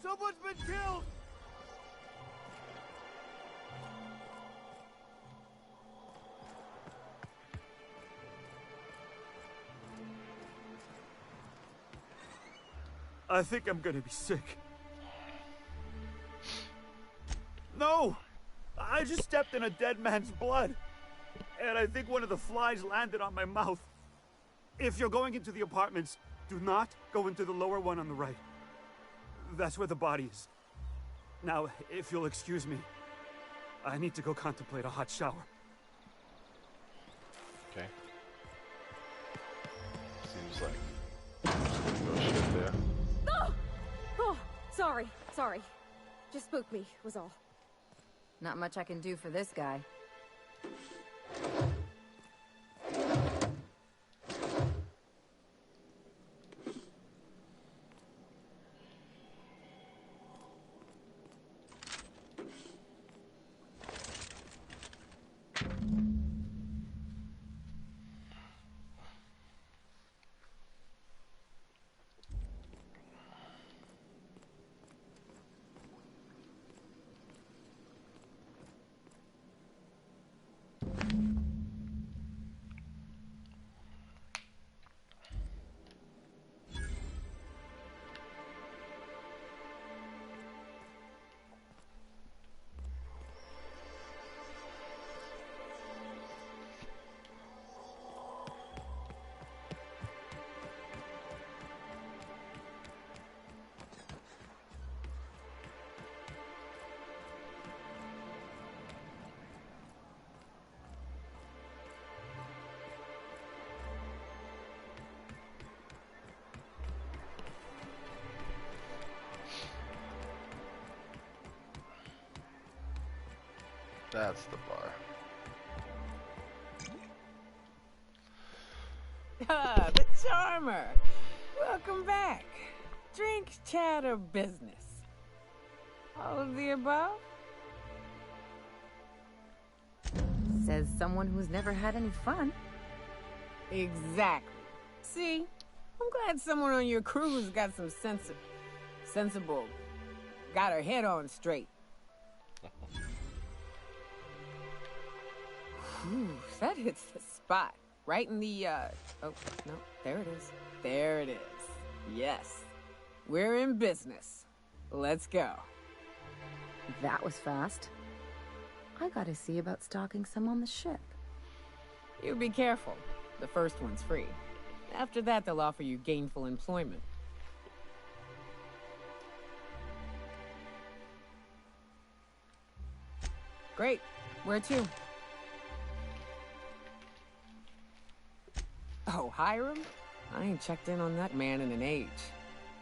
Someone's been killed! I think I'm gonna be sick. No! I just stepped in a dead man's blood. And I think one of the flies landed on my mouth. If you're going into the apartments, do not go into the lower one on the right. That's where the body is. Now, if you'll excuse me, I need to go contemplate a hot shower. Okay. Seems like no shit there. Oh! Oh, sorry. Just spooked me, was all. Not much I can do for this guy. That's the bar. Ah, the Charmer. Welcome back. Drink, chat, or business? All of the above? Says someone who's never had any fun. Exactly. See, I'm glad someone on your crew's got some sensible, got her head on straight. Whew, that hits the spot. Right in the, oh, no, there it is. There it is. Yes. We're in business. Let's go. That was fast. I gotta see about stalking some on the ship. You be careful. The first one's free. After that, they'll offer you gainful employment. Great. Where to? Oh, Hiram? I ain't checked in on that man in an age.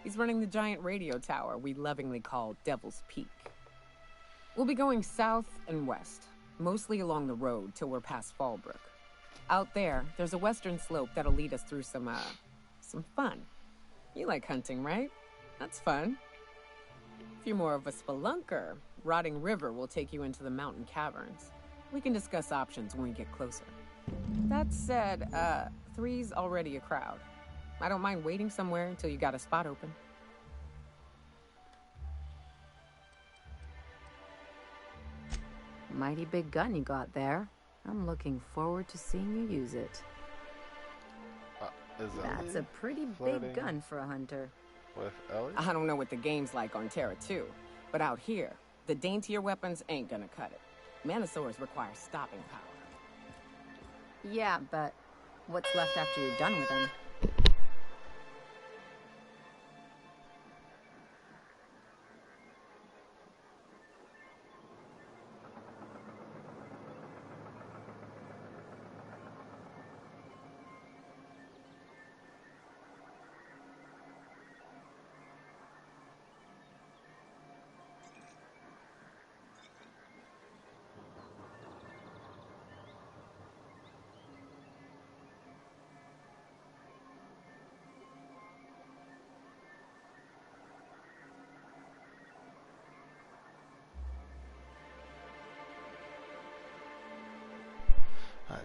He's running the giant radio tower we lovingly call Devil's Peak. We'll be going south and west, mostly along the road till we're past Fallbrook. Out there, there's a western slope that'll lead us through some fun. You like hunting, right? That's fun. If you're more of a spelunker, Rotting River will take you into the mountain caverns. We can discuss options when we get closer. That said, 3's already a crowd. I don't mind waiting somewhere until you got a spot open. Mighty big gun you got there. I'm looking forward to seeing you use it. That's a pretty big gun for a hunter. With Ellie? I don't know what the game's like on Terra 2, but out here, the daintier weapons ain't gonna cut it. Manosaurs require stopping power. Yeah, but what's left after you're done with them?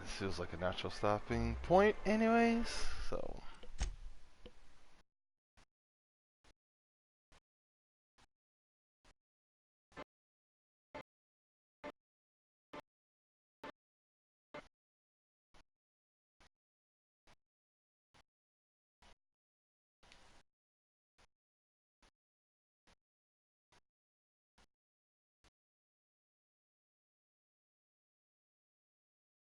This feels like a natural stopping point anyways, so